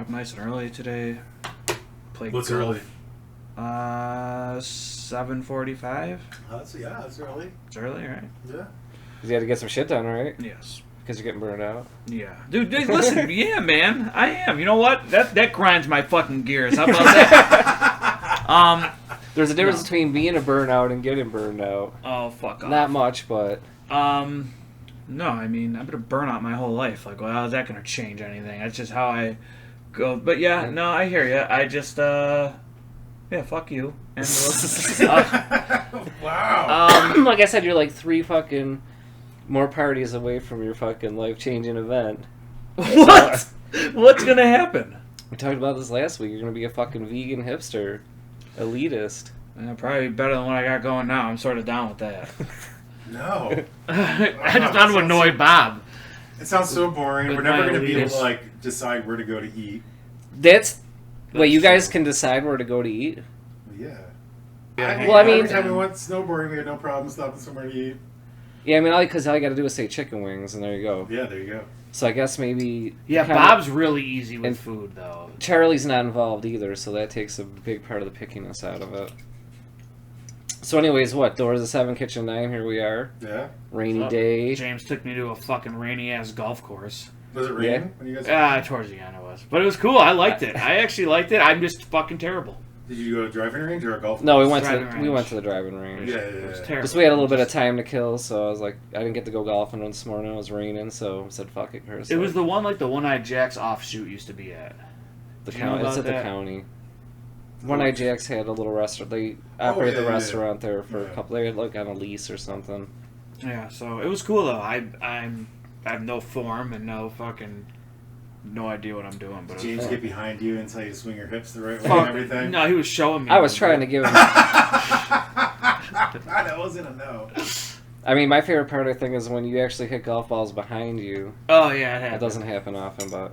up nice and early today. Played What's golf. early? 7:45. That's early. It's early, right? Yeah. You had to get some shit done, right? Yes. Because you're getting burned out. Yeah. Dude, listen, yeah, man. I am. You know what? That grinds my fucking gears. How about that? There's a difference between being a burnout and getting burned out. Oh, fuck off. Not much, but... No, I mean, I've been a burnout my whole life. Like, well, how's that going to change anything? That's just how I go. But yeah, no, I hear you. I just, yeah, fuck you. And Wow. Like I said, you're like 3 fucking more parties away from your fucking life-changing event. What? What's going to happen? We talked about this last week. You're going to be a fucking vegan hipster. Elitist. Probably better than what I got going now. I'm sort of down with that. No. I just want to annoy Bob. It sounds so boring. With We're never my going to be able elitist. to, like, decide where to go to eat. Wait, you guys true. can decide where to go to eat? Yeah. Yeah, Well, I mean- every time we went snowboarding, we had no problem stopping somewhere to eat. Yeah, I mean, because all you got to do is say chicken wings, and there you go. Yeah, there you go. So I guess maybe... Yeah, kinda- Bob's really easy with and- food, though. Charlie's not involved either, so that takes a big part of the pickiness out of it. So anyways, what? Doors of 7, kitchen 9, here we are. Yeah. Rainy So, day. James took me to a fucking rainy-ass golf course. Was it raining when you guys... Towards the end it was. But it was cool. I liked it. I actually liked it. I'm just fucking terrible. Did you go to a driving range or a golf No, we course? went Driving to range. the driving range. Yeah, It was yeah. terrible. Just we had a little bit of time to kill, so I was like, I didn't get to go golfing this morning. It was raining, so I said, fuck it, Chris. It was the one like the One-Eyed Jack's offshoot used to be at. the Do you know county. It's about at the that? county. One Eye Jacks had a little restaurant. They operated yeah, the yeah, restaurant there for a yeah. couple. They had like on a lease or something. Yeah, so it was cool though. I have no form and no idea what I'm doing. But it was James fun. get behind you and tell you to swing your hips the right way Fuck, and everything. No, he was showing me. I was trying to give him. That wasn't a no. I mean, my favorite part I think is when you actually hit golf balls behind you. Oh yeah, it happened. That doesn't happen often, but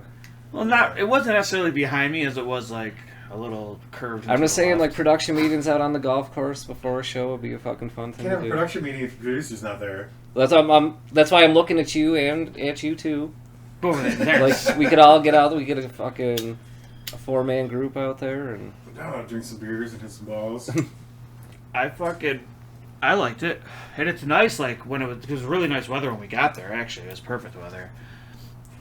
Well, it wasn't necessarily behind me as it was like a little curved. I'm to just the saying, left. like production meetings out on the golf course before a show would be a fucking fun thing Can't to have a do. production meeting if the producer's not there. That's why I'm looking at you and at you too. Boom, there. Like we could all get out. We get a 4-man group out there and. Oh, drink some beers and hit some balls. I liked it, and it's nice. Like when it was really nice weather when we got there. Actually, it was perfect weather,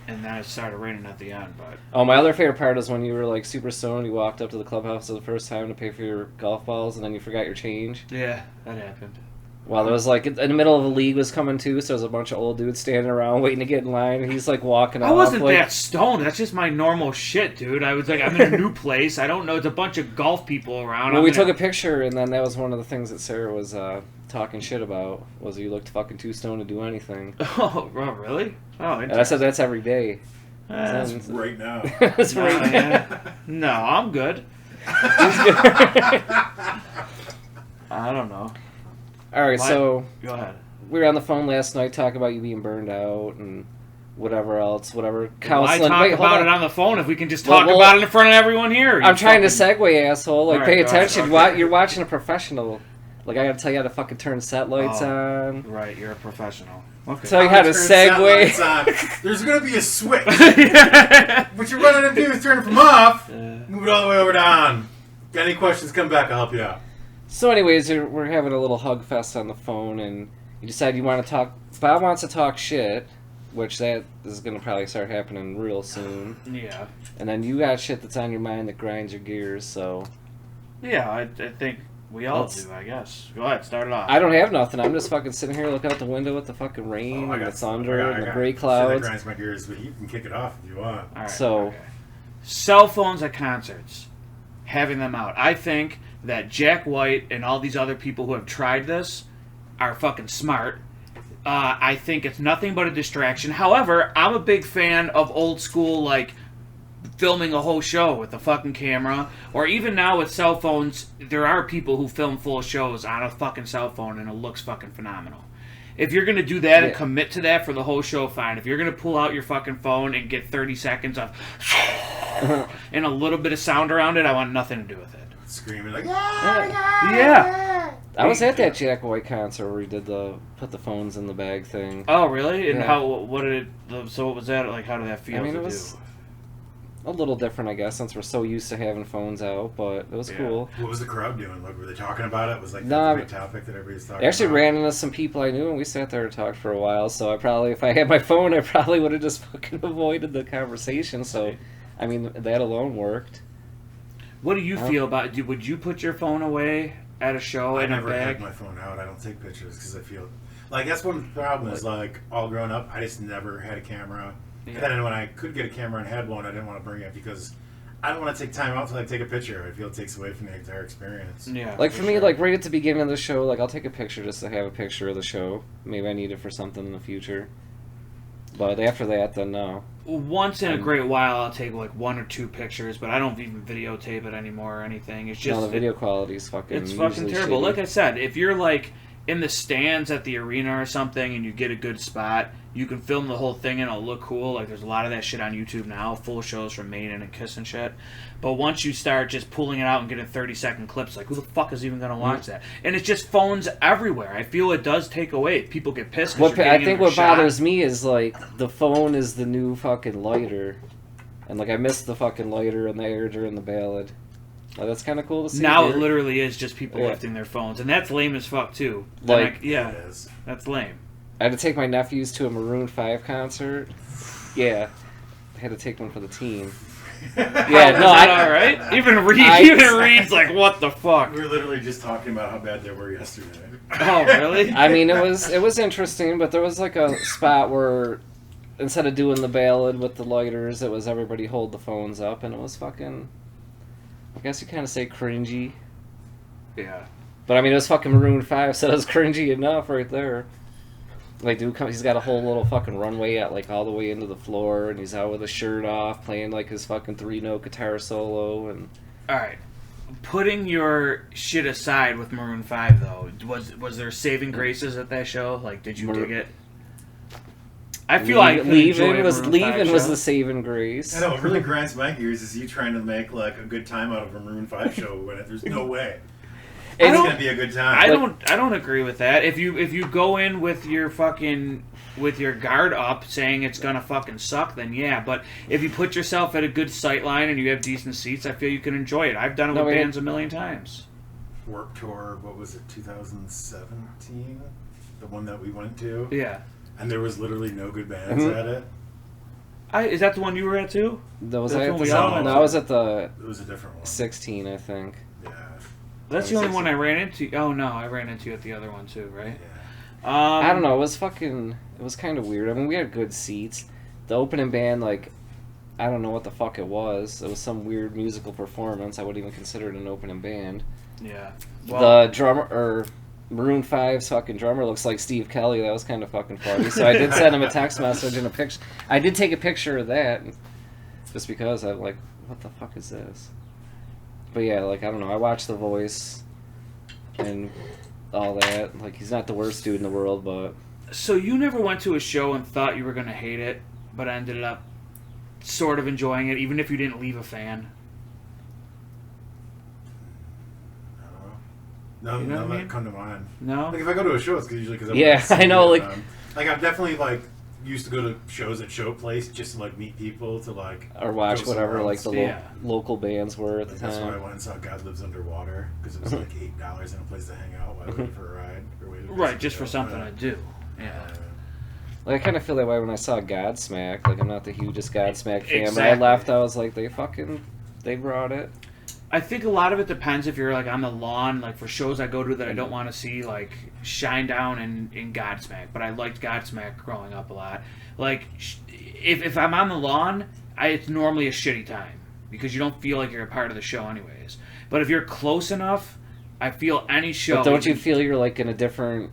and then it started raining at the end. But Oh, my other favorite part is when you were like super stoned. You walked up to the clubhouse for the first time to pay for your golf balls, and then you forgot your change. yeah, that happened. Well, there was like in the middle of the league was coming too, so there was a bunch of old dudes standing around waiting to get in line, and he's like walking off. I wasn't like, that stoned. That's just my normal shit, dude. I was like, I'm in a new place. I don't know. It's a bunch of golf people around. Well, I'm we in took a picture, and then that was one of the things that Sarah was talking shit about. Was you looked fucking too stoned to do anything. Oh, really? Oh, And I said that's every day. interesting. That's right now. That's No, right. yeah. No, I'm good. I don't know. All right, Why- so Go ahead. we were on the phone last night talking about you being burned out and whatever else, whatever. Why Counseling. talk Wait, hold about on. it on the phone if we can just Well, talk about it in front of everyone here? I'm trying to fucking- segue, asshole. Like, All pay right, go ahead. attention. Okay. You're watching a professional. Like, I gotta tell you how to fucking turn set lights Oh. on. Right, you're a professional. Okay. Tell you how to Turn satellites segue. on. There's gonna be a switch. What you're running to do is turn it from off, move it all the way over to on. Got any questions? Come back. I'll help you out. So, anyways, we're having a little hug fest on the phone, and you decide you want to talk. Bob wants to talk shit, which that is gonna probably start happening real soon. Yeah. And then you got shit that's on your mind that grinds your gears. So Yeah, I think we all Let's- do, I guess. Go ahead, start it off. I don't have nothing. I'm just fucking sitting here looking out the window at the fucking rain and the thunder and the gray That clouds. grinds my gears, but you can kick it off if you want. All right, So- okay. Cell phones at concerts, having them out. I think that Jack White and all these other people who have tried this are fucking smart. I think it's nothing but a distraction. However, I'm a big fan of old school, like, filming a whole show with a fucking camera. Or even now with cell phones, there are people who film full shows on a fucking cell phone and it looks fucking phenomenal. If you're going to do that and Yeah. commit to that for the whole show, fine. If you're going to pull out your fucking phone and get 30 seconds of and a little bit of sound around it, I want nothing to do with it. Screaming like, Yeah. I was at that Jack White concert where he did the put the phones in the bag thing. Oh, really? And Yeah. what did it, so what was that, like, how did that feel I mean, to it was. a little different, I guess, since we're so used to having phones out, but it was cool. What was the crowd doing? Like, were they talking about it? Was like No, the big topic that everybody's talking I actually about? ran into some people I knew, and we sat there and talked for a while, so I probably, if I had my phone, I probably would have just fucking avoided the conversation, so, I mean, that alone worked. What do you feel about? Would you put your phone away at a show I in a never bag? had my phone out. I don't take pictures because I feel like that's one problem. Is like all growing up, I just never had a camera. Yeah. And then when I could get a camera and had one, I didn't want to bring it because I don't want to take time out to like take a picture. I feel it takes away from the entire experience. Yeah. Like, for me, like, right at the beginning of the show, like, I'll take a picture just to have a picture of the show. Maybe I need it for something in the future. But after that, then no. Once in a great while, I'll take like 1 or 2 pictures, but I don't even videotape it anymore or anything. It's just No, the video quality's fucking it's fucking terrible. shitty. Like I said, if you're like in the stands at the arena or something and you get a good spot, you can film the whole thing and it'll look cool. Like, there's a lot of that shit on YouTube now, full shows from Maine and Kiss and shit. But once you start just pulling it out and getting 30-second clips, like, who the fuck is even going to watch that? And it's just phones everywhere. I feel it does take away. People get pissed. I think what bothers me is, like, the phone is the new fucking lighter. And, like, I missed the fucking lighter in the air during the ballad. Like, that's kind of cool to see. Now dude. it literally is just people lifting their phones. And that's lame as fuck, too. Like, yeah, It is. that's lame. I had to take my nephews to a Maroon 5 concert. Yeah. I had to take one for the team. Yeah, no, all right. Even Reed's like, what the fuck? We were literally just talking about how bad they were yesterday. Oh, really? I mean, it was interesting, but there was like a spot where instead of doing the ballad with the lighters, it was everybody hold the phones up, and it was fucking, I guess you kind of say cringy. Yeah. But I mean, it was fucking Maroon 5, so it was cringy enough right there. Like, dude, he's got a whole little fucking runway at, like, all the way into the floor, and he's out with his shirt off, playing, like, his fucking 3-note guitar solo, and... Alright. Putting your shit aside with Maroon 5, though, was there saving graces at that show? Like, did you dig it? I feel like Leaving was the saving grace. I know, what really grinds my gears is you trying to make, like, a good time out of a Maroon 5 show when there's no way. It's gonna be a good time. I don't agree with that. If you go in with your guard up saying it's gonna fucking suck, then yeah. But if you put yourself at a good sight line and you have decent seats, I feel you can enjoy it. I've done it with bands a million times. Warped Tour, what was it, 2017? The one that we went to? Yeah. And there was literally no good bands at it. Is that the one you were at too? I was at the It was a different one. 16, I think. Yeah. That's the only one I ran into. Oh no, I ran into you at the other one too, right? Yeah. I don't know. It was kind of weird. I mean, we had good seats. The opening band, like, I don't know what the fuck it was. It was some weird musical performance. I wouldn't even consider it an opening band. Yeah. The drummer, or Maroon 5's fucking drummer looks like Steve Kelly. That was kind of fucking funny. So I did send him a text message and a picture. I did take a picture of that, just because I'm like, what the fuck is this? But yeah, like, I don't know. I watched The Voice and all that. Like, he's not the worst dude in the world, but... So you never went to a show and thought you were going to hate it, but ended up sort of enjoying it, even if you didn't leave a fan? No, you know none what I that mean? come to mind. No? Like, if I go to a show, it's usually because I know, like... Like, I've definitely, like, used to go to shows at Showplace just to, like, meet people, to, like... Or watch go whatever, somewhere like, else. the local bands were at the Like, that's why I time. went and saw God Lives Underwater, because it was, like, $8 and a place to hang out while I waited for a ride. Or waited Right, just for something to do. Yeah. Like, I kind of feel that way when I saw Godsmack. Like, I'm not the hugest Godsmack fan, but I Exactly. left, I was like, they brought it. I think a lot of it depends if you're like on the lawn, like for shows I go to that I don't want to see, like Shinedown and Godsmack, but I liked Godsmack growing up a lot. Like, if I'm on the lawn, it's normally a shitty time because you don't feel like you're a part of the show anyways. But if you're close enough, I feel any show... But don't you feel you're, like, in a different,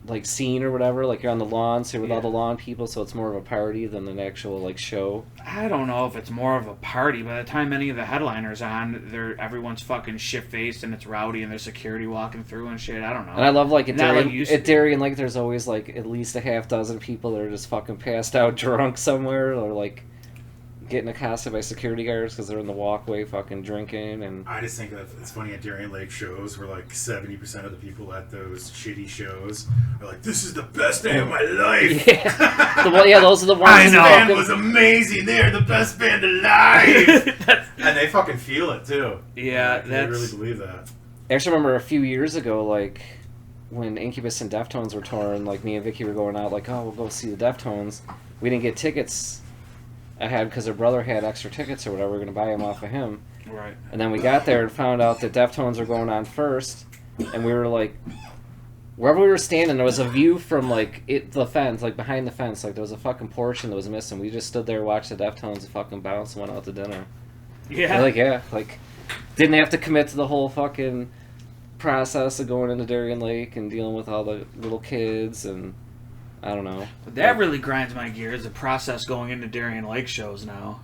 like, scene or whatever? Like, you're on the lawn, so you're with all the lawn people, so it's more of a party than an actual, like, show? I don't know if it's more of a party. By the time any of the headliners on, everyone's fucking shit-faced and it's rowdy and there's security walking through and shit. I don't know. And I love, like, at Not like it used to be. Darien, like, there's always, like, at least a half dozen people that are just fucking passed out drunk somewhere, or, like, getting accosted by security guards because they're in the walkway fucking drinking and... I just think that it's funny at Darien Lake shows where like 70% of the people at those shitty shows are like, this is the best day of my life. Yeah, those are the ones. This band was amazing. They're the best band alive. And they fucking feel it too. Yeah, they really believe that. I actually remember a few years ago, like, when Incubus and Deftones were touring, like, me and Vicky were going out, like, oh, we'll go see the Deftones. We didn't get tickets ahead because her brother had extra tickets or whatever. We were going to buy them off of him. Right. And then we got there and found out that Deftones were going on first. And we were, like, wherever we were standing, there was a view from, like, the fence, like, behind the fence. Like, there was a fucking portion that was missing. We just stood there, watched the Deftones and fucking bounce and went out to dinner. Yeah. We're like, didn't have to commit to the whole fucking process of going into Darien Lake and dealing with all the little kids and I don't know. That really grinds my gears, the process going into Darien Lake shows now.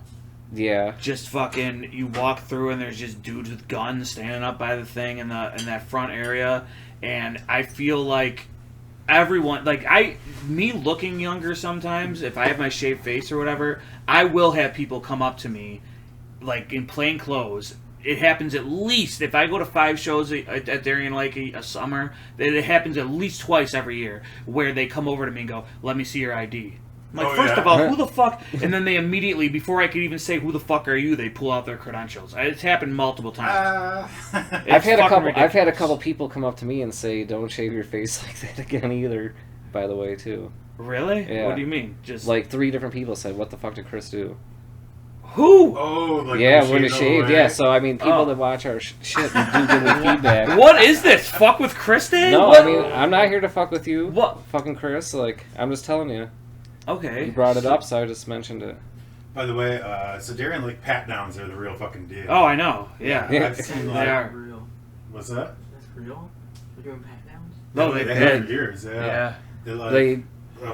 Yeah. Just fucking, you walk through and there's just dudes with guns standing up by the thing in that front area, and I feel like everyone, like me looking younger sometimes, if I have my shaved face or whatever, I will have people come up to me, like in plain clothes. It happens at least, if I go to 5 shows at Darien Lake a summer, it happens at least twice every year, where they come over to me and go, let me see your ID. I'm like, first of all, who the fuck? And then they immediately, before I could even say, who the fuck are you, they pull out their credentials. It's happened multiple times. I've had a couple people come up to me and say, don't shave your face like that again either, by the way, too. Really? Yeah. What do you mean? Just like 3 different people said, what the fuck did Chris do? Who? Oh, like when he shaved, yeah. So, I mean, people that watch our shit and do give me feedback. What is this? Fuck with Chris Day? No, what? I mean, I'm not here to fuck with you. What? Fucking Chris, like, I'm just telling you. Okay. You brought it up, so I just mentioned it. By the way, so Darien Lake pat downs are the real fucking deal. Oh, I know. Yeah. I've seen They like... are. Real. What's that? That's real? They're doing pat downs? No, they they have for years, yeah. Yeah. They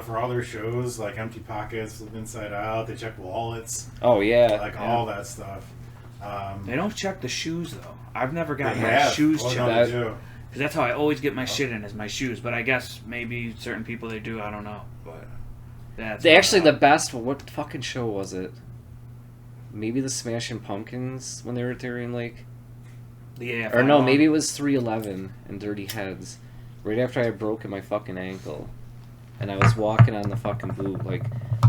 for all their shows, like Empty Pockets, Flip Inside Out, they check wallets. Oh, yeah. Like all that stuff. They don't check the shoes, though. I've never gotten my have. shoes Oh, checked. no, they do. Because that's how I always get my shit in, is my shoes. But I guess maybe certain people they do, I don't know. But that's... the best, what fucking show was it? Maybe the Smashing Pumpkins when they were at Darien Lake? Yeah. Or no, maybe it was 311 and Dirty Heads. Right after I had broken my fucking ankle. And I was walking on the fucking boot. Like,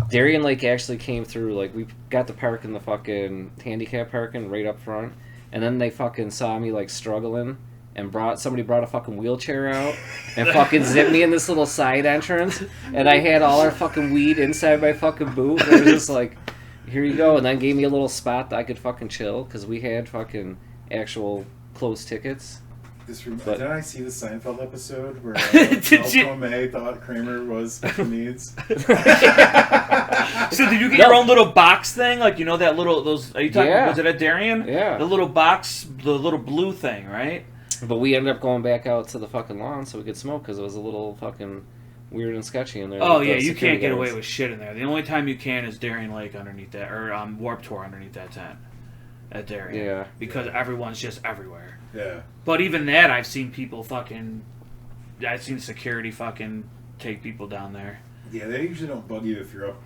Darien Lake actually came through. Like, we got to park in the fucking handicap parking right up front. And then they fucking saw me, like, struggling. And somebody brought a fucking wheelchair out. And fucking zipped me in this little side entrance. And I had all our fucking weed inside my fucking boot. And it was just like, here you go. And then gave me a little spot that I could fucking chill. Because we had fucking actual closed tickets. Did I see the Seinfeld episode where you... May thought Kramer was special needs? So did you get your own little box thing? Like, you know that little... those? Are you talking... Yeah. Was it at Darien? Yeah. The little box, the little blue thing, right? But we ended up going back out to the fucking lawn so we could smoke because it was a little fucking weird and sketchy in there. Oh, yeah, you can't get away with shit in there. The only time you can is Darien Lake underneath that, or Warped Tour underneath that tent at Darien. Yeah. Because everyone's just everywhere. Yeah. But even that, I've seen people fucking... I've seen security fucking take people down there. Yeah, they usually don't bug you if you're up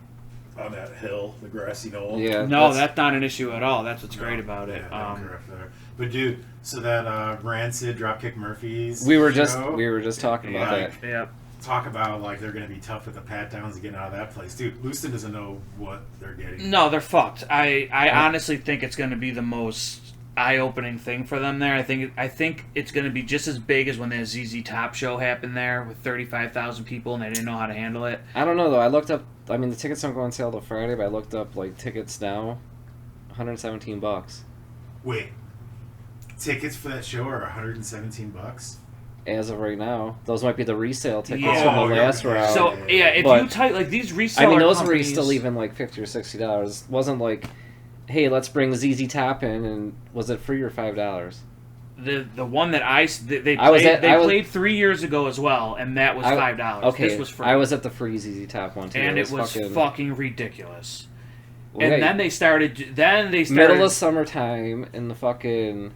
on that hill, the grassy knoll. Yeah. No, that's not an issue at all. That's what's great about it. Yeah, correct there. But dude, so that Rancid Dropkick Murphys we were show, just talking about that. Yeah. Talk about like they're gonna be tough with the pat downs and getting out of that place. Dude, Lewiston doesn't know what they're getting. No, they're fucked. I honestly think it's going to be the most eye-opening thing for them there. I think it's going to be just as big as when the ZZ Top show happened there with 35,000 people and they didn't know how to handle it. I don't know though. I looked up. I mean, the tickets don't go on sale till Friday, but I looked up like tickets now, $117 Wait, tickets for that show are $117? as of right now. Those might be the resale tickets Yeah. from the last round. So yeah, if But- you type like these reseller I mean, those companies, were still even like $50 or $60. Wasn't like, hey, let's bring ZZ Top in, and was it free or $5? the one that they I was played, at- they I was- played 3 years ago as well, and that was $5. Okay, This was free. I was at the free ZZ Top one too. and it was fucking ridiculous. And Okay. then they started. Middle of summertime in the fucking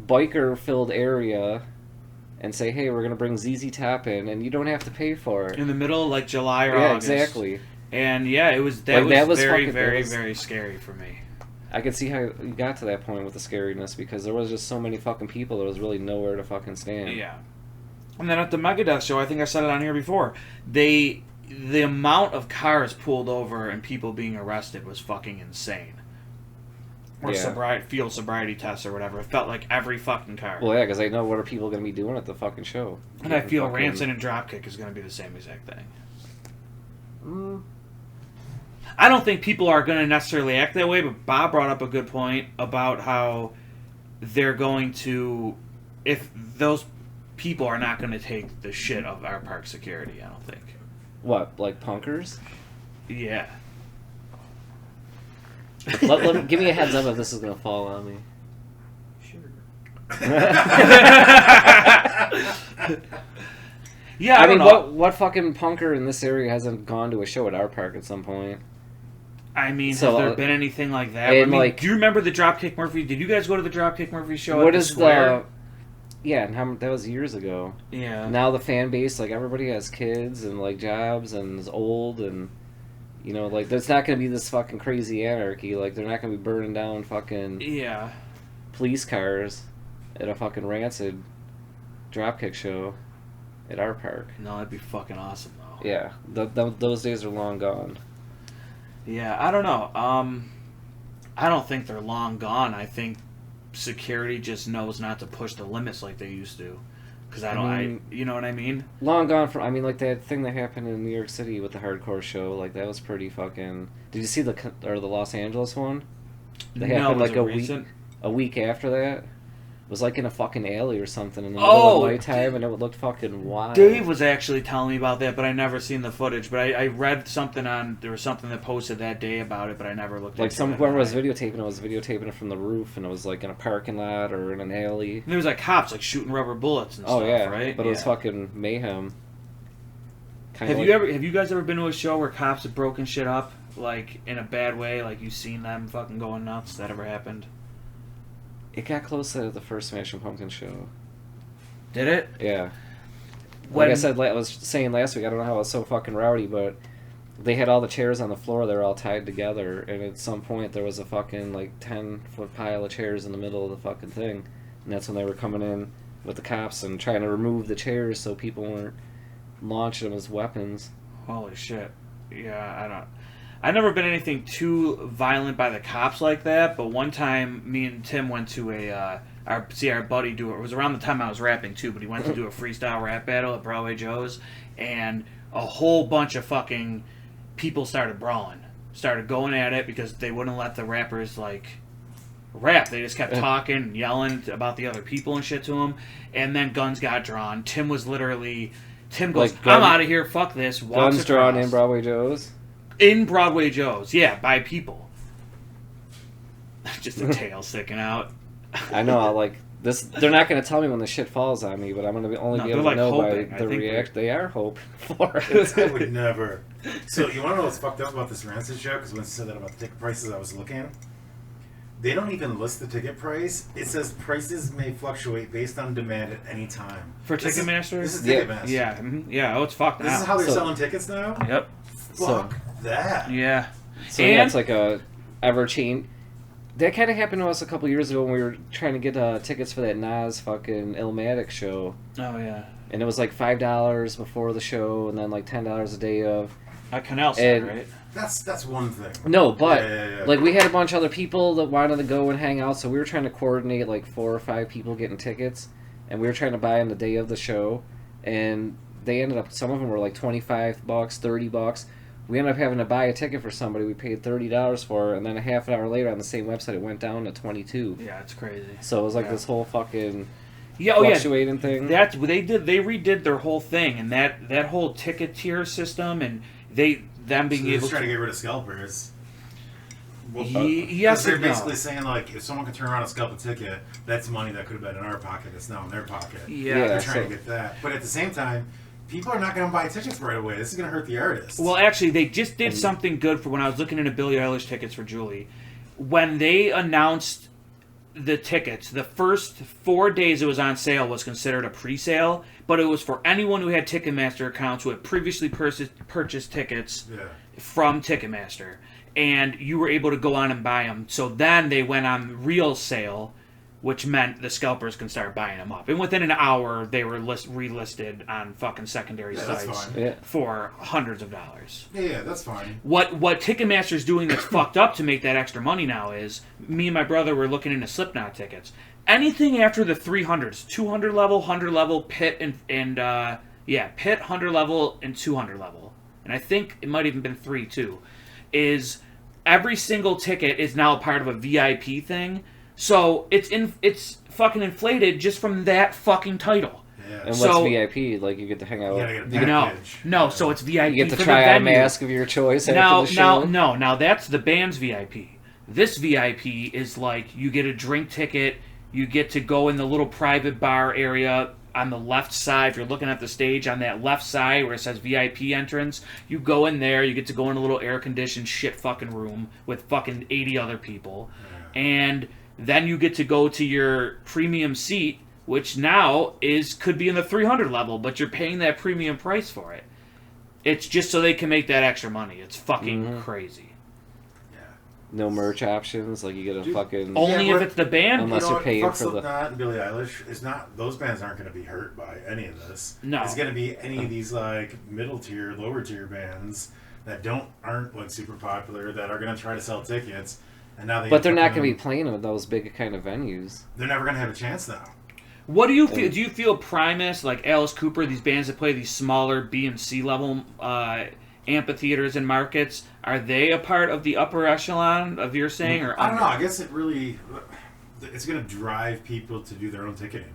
biker-filled area, and say, "Hey, we're gonna bring ZZ Top in, and you don't have to pay for it." in the middle, like July or Yeah, August. exactly. And yeah, it was Like, that was very, fucking- very, that was- very scary for me. I could see how you got to that point with the scariness because there was just so many fucking people. There was really nowhere to fucking stand. Yeah. And then at the Megadeth show, I think I said it on here before, the amount of cars pulled over and people being arrested was fucking insane. Or Yeah. field sobriety tests or whatever. It felt like every fucking car. Well, yeah, because I know what are people going to be doing at the fucking show. And I feel Fucking- Rancid and Dropkick is going to be the same exact thing. I don't think people are going to necessarily act that way, but Bob brought up a good point about how they're going to, if those people are not going to take the shit of our park security, I don't think. What, like punkers? Yeah. Give me a heads up if this is going to fall on me. Sure. Yeah, I mean, don't know. what fucking punker in this area hasn't gone to a show at our park at some point? I mean, So, has there been anything like that? and, I mean, like- do you remember the Dropkick Murphy? Did you guys go to the Dropkick Murphy show What at the is Square? Yeah, and that was years ago. Yeah. Now the fan base, like, everybody has kids and, like, jobs and is old and, you know, like, there's not going to be this fucking crazy anarchy. Like, they're not going to be burning down fucking Yeah. police cars at a fucking Rancid Dropkick show at our park. No, that'd be fucking awesome, though. Yeah, those days are long gone. Yeah, I don't know. I don't think they're long gone. I think security just knows not to push the limits like they used to. Because you know what I mean? Long gone from, I mean, like, that thing that happened in New York City with the hardcore show, like, that was pretty fucking... Did you see the Los Angeles one? That happened, was like, it a recent? week after that. It was like in a fucking alley or something in the middle of nighttime, and it looked fucking wild. Dave was actually telling me about that, but I never seen the footage. But I read something there was something that posted that day about it, but I never looked Like, into it. whoever was videotaping it from the roof, and it was like in a parking lot or in an alley. And there was like cops like shooting rubber bullets and stuff, yeah, right? but it was fucking mayhem. Have you guys ever been to a show where cops have broken shit up, like in a bad way, like you've seen them fucking going nuts? That ever happened? It got close to the first Smashing Pumpkins show. Did it? Yeah. When- Like I said, I was saying last week, I don't know how it was so fucking rowdy, but they had all the chairs on the floor. They were all tied together, and at some point there was a fucking, like, 10-foot pile of chairs in the middle of the fucking thing. And that's when they were coming in with the cops and trying to remove the chairs so people weren't launching them as weapons. Holy shit. Yeah, I've never been anything too violent by the cops like that, but one time me and Tim went to our buddy do it. It was around the time I was rapping too, but he went to do a freestyle rap battle at Broadway Joe's, and a whole bunch of fucking people started brawling. Started going at it because they wouldn't let the rappers, like, rap. They just kept talking and yelling about the other people and shit to them, and then guns got drawn. Tim goes, Like I'm out of here, fuck this. Walks Guns drawn across. in Broadway Joe's. In Broadway Joe's, yeah, by people. Just a tail sticking out. I know, like, this. They're not going to tell me when the shit falls on me, but I'm going to only No, be able they're, to know like, hoping. by I the think reaction. They are hoping for it. I would never. So you want to know what's fucked up about this Rancid show? Because when you said that about the ticket prices, I was looking. They don't even list the ticket price. It says prices may fluctuate based on demand at any time. For Ticketmaster? This is Yeah. Ticketmaster. Yeah, yeah, oh, it's fucked now. This is how they're So- selling tickets now? Yep. Fuck that. Yeah. So And- yeah, it's like a ever change. That kind of happened to us a couple years ago when we were trying to get tickets for that Nas fucking Illmatic show, Oh, yeah. and it was like $5 before the show, and then like $10 a day of. At Canal Center, And- right? That's one thing. No, but Yeah. like we had a bunch of other people that wanted to go and hang out, so we were trying to coordinate like 4 or 5 people getting tickets, and we were trying to buy on the day of the show, and they ended up, some of them were like $25, $30. We ended up having to buy a ticket for somebody. We paid $30 for it, and then a half an hour later on the same website it went down to $22. Yeah, it's crazy. So it was like Yeah. this whole fucking Yeah, oh, yeah. fluctuating thing. They redid their whole thing, and that whole ticket tier system, and them being So they're able just trying to to. get rid of scalpers. Yes, They're and no. basically saying, like, if someone can turn around and scalp a ticket, that's money that could have been in our pocket that's now in their pocket. Yeah. They're trying so- to get that. But at the same time, people are not going to buy tickets right away. This is going to hurt the artists. Well, actually, they just did something good for when I was looking into Billie Eilish tickets for Julie. When they announced the tickets, the first 4 days it was on sale was considered a pre-sale, but it was for anyone who had Ticketmaster accounts who had previously purchased tickets yeah. from Ticketmaster, and you were able to go on and buy them. So then they went on real sale, which meant the scalpers can start buying them up. And within an hour, they were relisted on fucking secondary that's sites fine. for hundreds of dollars. Yeah, that's fine. What Ticketmaster's doing that's fucked up to make that extra money now is, me and my brother were looking into Slipknot tickets. Anything after the 300s, 200 level, 100 level, Pit, Pit, 100 level, and 200 level, and I think it might even been 3 too, is every single ticket is now part of a VIP thing. So it's fucking inflated just from that fucking title. Yeah. And what's So- VIP? Like you get to hang out. You gotta get a package. No. So it's VIP. You get to for try the out a venue. mask of your choice after the show. Now that's the band's VIP. This VIP is like you get a drink ticket, you get to go in the little private bar area on the left side. If you're looking at the stage on that left side where it says VIP entrance, you go in there, you get to go in a little air-conditioned shit fucking room with fucking 80 other people. And then you get to go to your premium seat, which now could be in the 300 level, but you're paying that premium price for it. It's just so they can make that extra money. It's fucking crazy. No merch options. Like you get a Dude, fucking. Only if but- it's the band. Unless you're paying fuck for the- Slipknot and Billie Eilish, it's not. Those bands aren't going to be hurt by any of this. No. It's going to be any of these like middle tier, lower tier bands that aren't like super popular that are going to try to sell tickets, and now But they're not going to be playing in those big kind of venues. They're never going to have a chance now. What do you feel? Do you feel Primus, like Alice Cooper, these bands that play these smaller B and C level amphitheaters and markets, are they a part of the upper echelon of your saying, or I don't know. under? I guess it's going to drive people to do their own ticketing.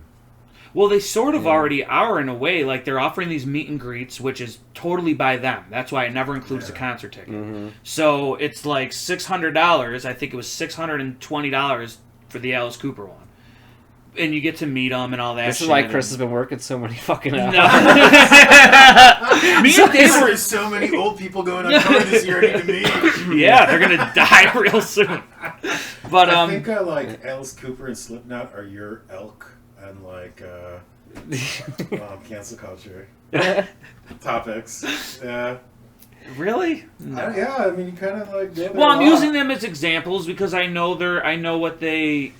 Well, they sort of already are in a way. Like they're offering these meet and greets, which is totally by them. That's why it never includes the concert ticket. So it's like $600. I think it was $620 for the Alice Cooper one. And you get to meet them and all that. This is shit. why Chris has been working so many fucking hours. No. Me and Dave were. There's so many old people going on tour this year I need to meet. Yeah, they're gonna die real soon. But I think like Alice Cooper and Slipknot are your elk and like cancel culture topics. Yeah. really? Yeah, I mean, you kind of like. Well, I'm using them as examples because I know what they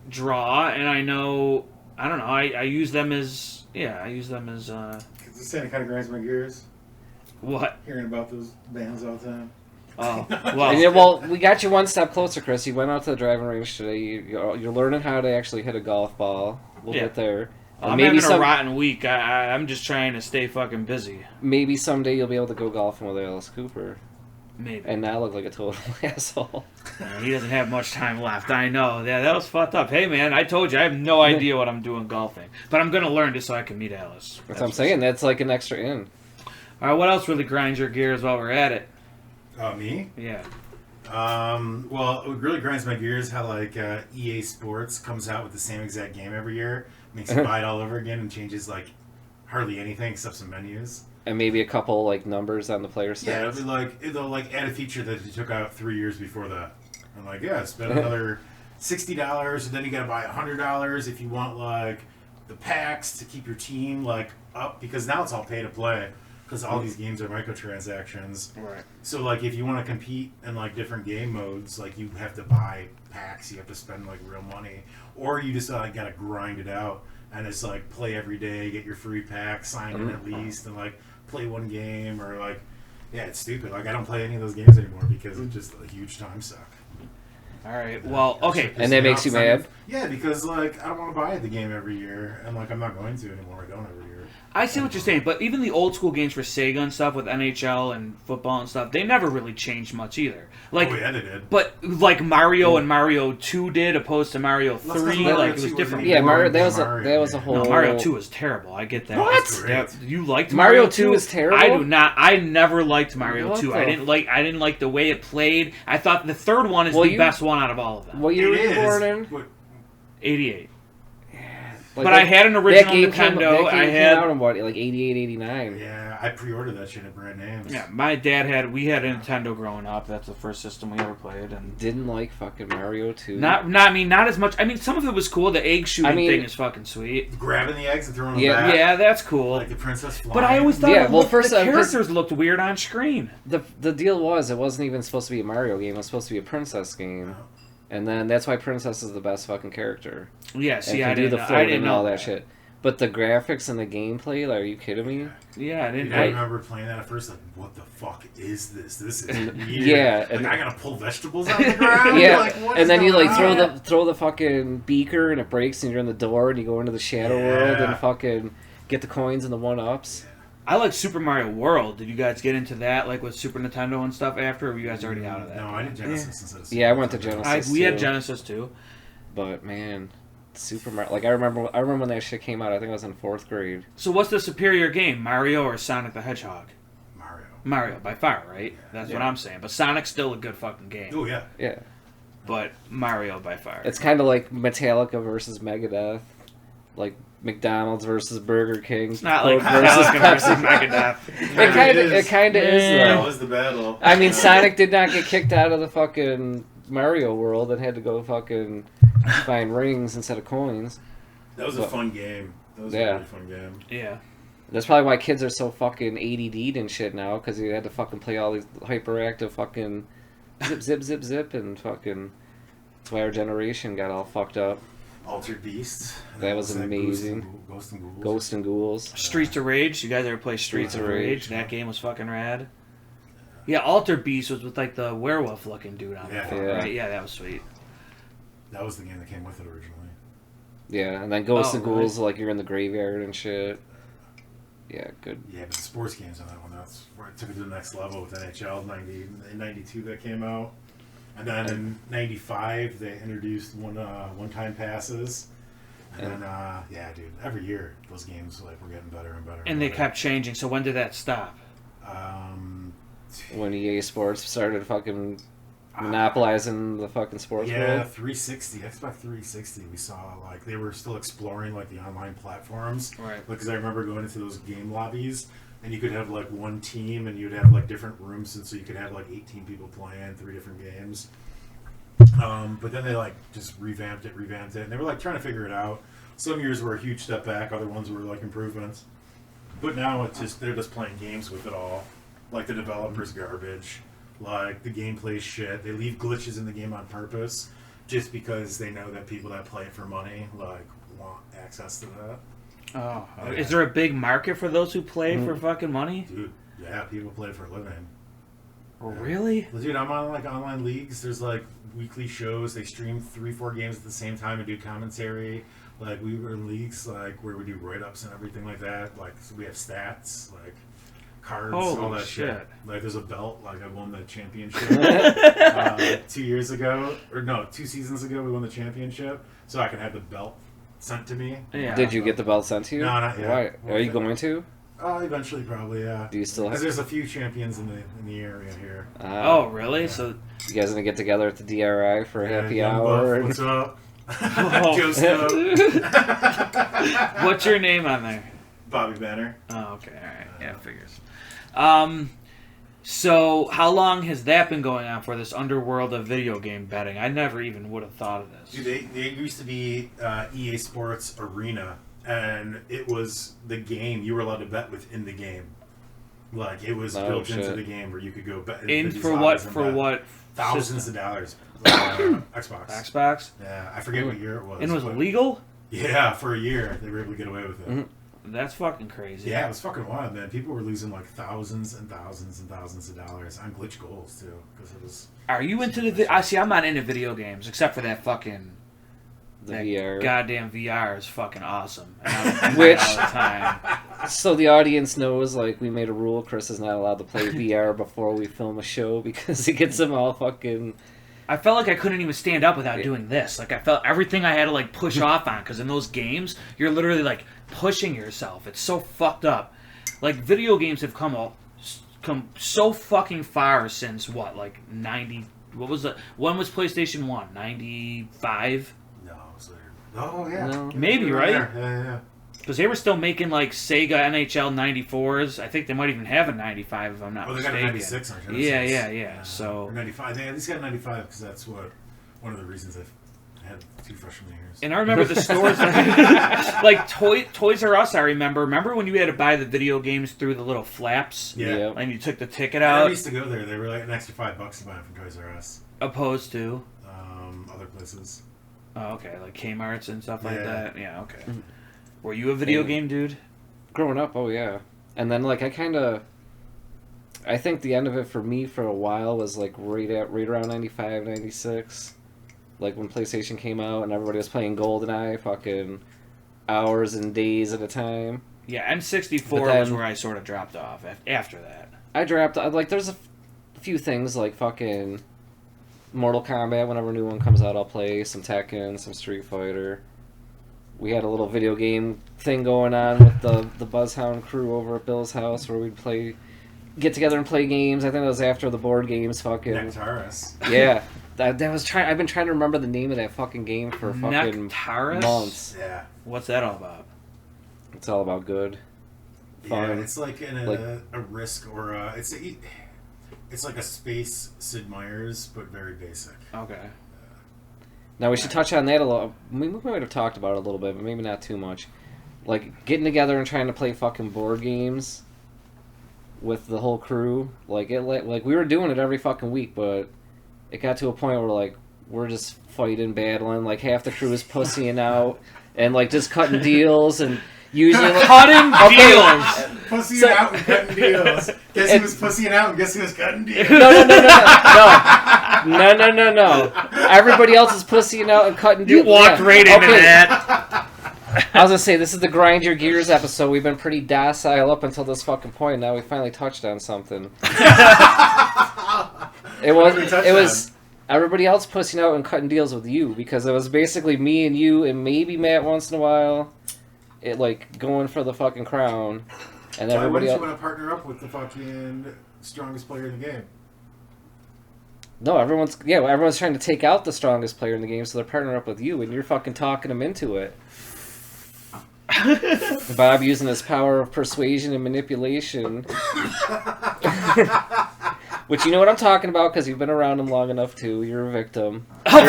draw, and I know. I don't know. I use them as. Yeah, I use them as. This kind of grinds my gears. What? Hearing about those bands all the time. Oh, And well. yeah, well, we got you one step closer, Chris. You went out to the driving range today. You're learning how to actually hit a golf ball. We'll Yeah. get there. And I'm having a rotten week. I'm just trying to stay fucking busy. maybe someday you'll be able to go golfing with Alice Cooper Maybe. and not look like a total asshole. He doesn't have much time left. I know. Yeah, that was fucked up. Hey, man, I told you, I have no idea what I'm doing golfing. But I'm going to learn just so I can meet Alice. That's what I'm saying. That's like an extra in. All right, what else really grinds your gears while we're at it? Me? Yeah. Well, it really grinds my gears how like EA Sports comes out with the same exact game every year, makes you buy it all over again, and changes like hardly anything except some menus. And maybe a couple like numbers on the player stats. Yeah, they'll like add a feature that they took out 3 years before that. I'm like, yeah, spend another $60, and then you got to buy $100 if you want like the packs to keep your team like up, because now it's all pay to play. Because all these games are microtransactions. Right. So, like, if you want to compete in, like, different game modes, like, you have to buy packs. You have to spend, like, real money. Or you just, got to grind it out. And it's, like, play every day, get your free pack, sign in at least, and, like, play one game. Or, like, yeah, it's stupid. Like, I don't play any of those games anymore because it's just a huge time suck. All right. Well, okay. And that makes you mad? Yeah, because, like, I don't want to buy the game every year. And, like, I'm not going to anymore. I don't every year. I see what you're saying, but even the old school games for Sega and stuff with NHL and football and stuff, they never really changed much either. Like, Oh, yeah, they did. But like Mario and Mario 2 did, opposed to Mario 3, Mario like it 2 was was different. Yeah, Mario. That Mario, was a yeah. whole. No, Mario 2 was terrible. I get that. What? That's great. You liked Mario Mario 2 is terrible? I do not. I never liked Mario What 2. the- I didn't like the way it played. I thought the third one is Well, the you- best one out of all of them. What year were It you is. born in? What- 88. Like, But I had an original that game Nintendo. Came, I had out in what, like 88, 89. Yeah, I pre-ordered that shit at brand names. Yeah, my dad had. We had a Nintendo growing up. That's the first system we ever played, and Didn't like fucking Mario 2. not. I mean, not as much. I mean, some of it was cool. The egg shooting thing is fucking sweet. Grabbing the eggs and throwing them Yeah. back. Yeah, that's cool. Like the princess flying. But I always thought the characters looked weird on screen. The deal was, it wasn't even supposed to be a Mario game. It was supposed to be a princess game. Oh. And then that's why Princess is the best fucking character. Yeah, And see, can I do didn't, the I floating didn't and know all that shit. But the graphics and the gameplay, like, are you kidding me? Yeah, I didn't. Dude, I remember playing that at first, like, what the fuck is this? This is weird. Yeah, Like, I gotta pull vegetables out of the ground? Yeah, Like, what and is then you going like on? throw the fucking beaker and it breaks and you're in the door and you go into the shadow world and fucking get the coins and the one-ups. I like Super Mario World. Did you guys get into that, like with Super Nintendo and stuff after, or were you guys already out of that? No, I did Genesis instead of Super Yeah, I went to Nintendo. Genesis. We had too. Genesis too. But man, Super Mario, like I remember when that shit came out. I think I was in 4th grade. So what's the superior game, Mario or Sonic the Hedgehog? Mario. Mario, by far, right? That's what I'm saying. But Sonic's still a good fucking game. Oh, yeah. Yeah, But Mario, by far. it's kind of like Metallica versus Megadeth, like McDonald's versus Burger King. It's not like Coke versus Metallica versus Pepsi. Megadeth. It kind of is That though. was the battle. I mean, Sonic did not get kicked out of the fucking Mario world and had to go fucking find rings instead of coins. That was a fun game. That was a really fun game. Yeah. That's probably why kids are so fucking ADD'd and shit now, because you had to fucking play all these hyperactive fucking zip, and fucking... That's why our generation got all fucked up. Altered Beast. That was amazing. Ghost and Ghouls. Ghost and Ghouls. Streets of Rage. You guys ever play Streets of Rage? That game was fucking rad. Yeah, Alter Beast was with like the werewolf looking dude on it, right? Yeah, that was sweet. That was the game that came with it originally. Yeah, and then Ghost and really? Ghouls, like you're in the graveyard and shit. Yeah, good. Yeah, but the sports games on that one, that's where it took it to the next level with NHL in 92 that came out. And then in 95, they introduced one-time passes. And then, yeah, dude, every year those games were getting better and better. And they kept changing. So when did that stop? When EA Sports started fucking monopolizing the fucking sports yeah, world. 360, Xbox 360, we saw, like, they were still exploring, like, the online platforms. Right. Because I remember going into those game lobbies, and you could have, like, one team, and you'd have, like, different rooms, and so you could have, like, 18 people playing 3 different games. But then they, like, just revamped it, and they were, like, trying to figure it out. Some years were a huge step back, other ones were, like, improvements. But now it's just, they're just playing games with it all. Like, the developer's garbage. Like, the gameplay shit. They leave glitches in the game on purpose just because they know that people that play it for money, like, want access to that. Oh. Yeah. Is there a big market for those who play for fucking money? Dude, yeah, people play it for a living. Really? Well, dude, I'm on, like, online leagues. There's, like, weekly shows. They stream 3-4 games at the same time and do commentary. Like, we were in leagues, like, where we do write-ups and everything like that. Like, so we have stats, like, cards, all Holy that shit. Like, there's a belt. Like, I won the championship 2 years ago. Or, no, 2 seasons ago, we won the championship. So I can have the belt sent to me. Yeah. Did you get the belt sent to you? No, not yet. Why? Are you going to? Eventually, probably, yeah. Do you still have... Because there's a few champions in the area here. Oh, really? So You guys gonna get together at the DRI for a happy Young hour? Buff, what's up? Oh. Joe Snow. what's your name on there? Bobby Banner. Oh, okay. All right. Yeah, figures. So how long has that been going on for, this underworld of video game betting? I never even would have thought of this. Dude, they used to be EA Sports Arena, and it was the game you were allowed to bet within the game. Like, it was built into the game where you could go bet. In these for lobbies what? and bet What? thousands system? of dollars. Xbox. Xbox. Yeah, I forget what year it was. And it was but illegal? Yeah, for a year they were able to get away with it. Mm-hmm. That's fucking crazy. Yeah, it was fucking wild, man. People were losing like thousands and thousands and thousands of dollars on glitch goals too, because it was. Are you into the? I see. I'm not into video games except for that fucking. The that VR. Goddamn VR is fucking awesome. And I'm Which- all the time. So the audience knows, like, we made a rule. Chris is not allowed to play VR before we film a show because it gets him all fucking... I felt like I couldn't even stand up without doing this. Like, I felt everything I had to, like, push off on. Because in those games, you're literally, like, pushing yourself. It's so fucked up. Like, video games have come so fucking far since, what, like, 90... What was the... When was PlayStation 1? 95? No, it was later. Oh yeah. No. Maybe, You're right? there. Yeah. Because they were still making like Sega NHL 94s. I think they might even have a 95 if I'm not Oh, they mistaken. got a 96 on Genesis. Yeah. So or 95. They at least got 95 because that's what one of the reasons I've had 2 freshman years. And I remember the stores, like Toys R Us. I remember when you had to buy the video games through the little flaps, Yeah. and you took the ticket I out, used to go there. They were like an extra $5 to buy them from Toys R Us. opposed to, Other places. oh, okay, like Kmart's and stuff like Yeah. that. Yeah, okay. Were you a video game dude? Growing up, oh yeah. And then like I think the end of it for me for a while was like right around 95, 96. Like when PlayStation came out and everybody was playing GoldenEye fucking hours and days at a time. Yeah, N64 But then- was where I sort of dropped off after that. I dropped like there's a few things like fucking Mortal Kombat. Whenever a new one comes out, I'll play some Tekken, some Street Fighter. We had a little video game thing going on with the Buzzhound crew over at Bill's house where we'd get together and play games. I think it was after the board games fucking Nectaris. yeah. That was I've been trying to remember the name of that fucking game for fucking Nectaris? months. Yeah. What's that all about? It's all about good. Fun. Yeah, it's like a Risk or it's like a space Sid Meier's, but very basic. Okay. Now we should touch on that a little. We might have talked about it a little bit, but maybe not too much. Like getting together and trying to play fucking board games with the whole crew. Like we were doing it every fucking week, but it got to a point where like we're just fighting, battling. Like half the crew is pussying out and like just cutting deals and usually like, Cutting deals. Pussying out and cutting deals. Guess he was pussying out and guess he was cutting deals. No. Everybody else is pussying out and cutting deals. You walked right into that. I was gonna say, this is the Grind Your Gears episode. We've been pretty docile up until this fucking point. Now we finally touched on something. It was everybody else pushing out and cutting deals with you, because it was basically me and you and maybe Matt once in a while. It like going for the fucking crown, and Why everybody wouldn't else. you want to partner up with the fucking strongest player in the game? No, everyone's trying to take out the strongest player in the game, so they're partnering up with you, and you're fucking talking them into it. Bob using his power of persuasion and manipulation. Which you know what I'm talking about, because you've been around him long enough too. You're a victim. Victim!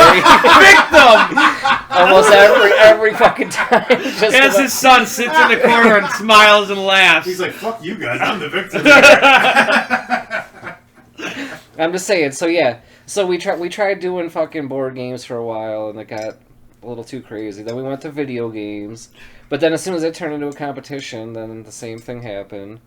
Almost every fucking time. Just As his son sits in the corner and smiles and laughs. He's like, fuck you guys, I'm the victim. I'm just saying. So yeah. So we tried doing fucking board games for a while, and it got a little too crazy. Then we went to video games, but then as soon as it turned into a competition, then the same thing happened.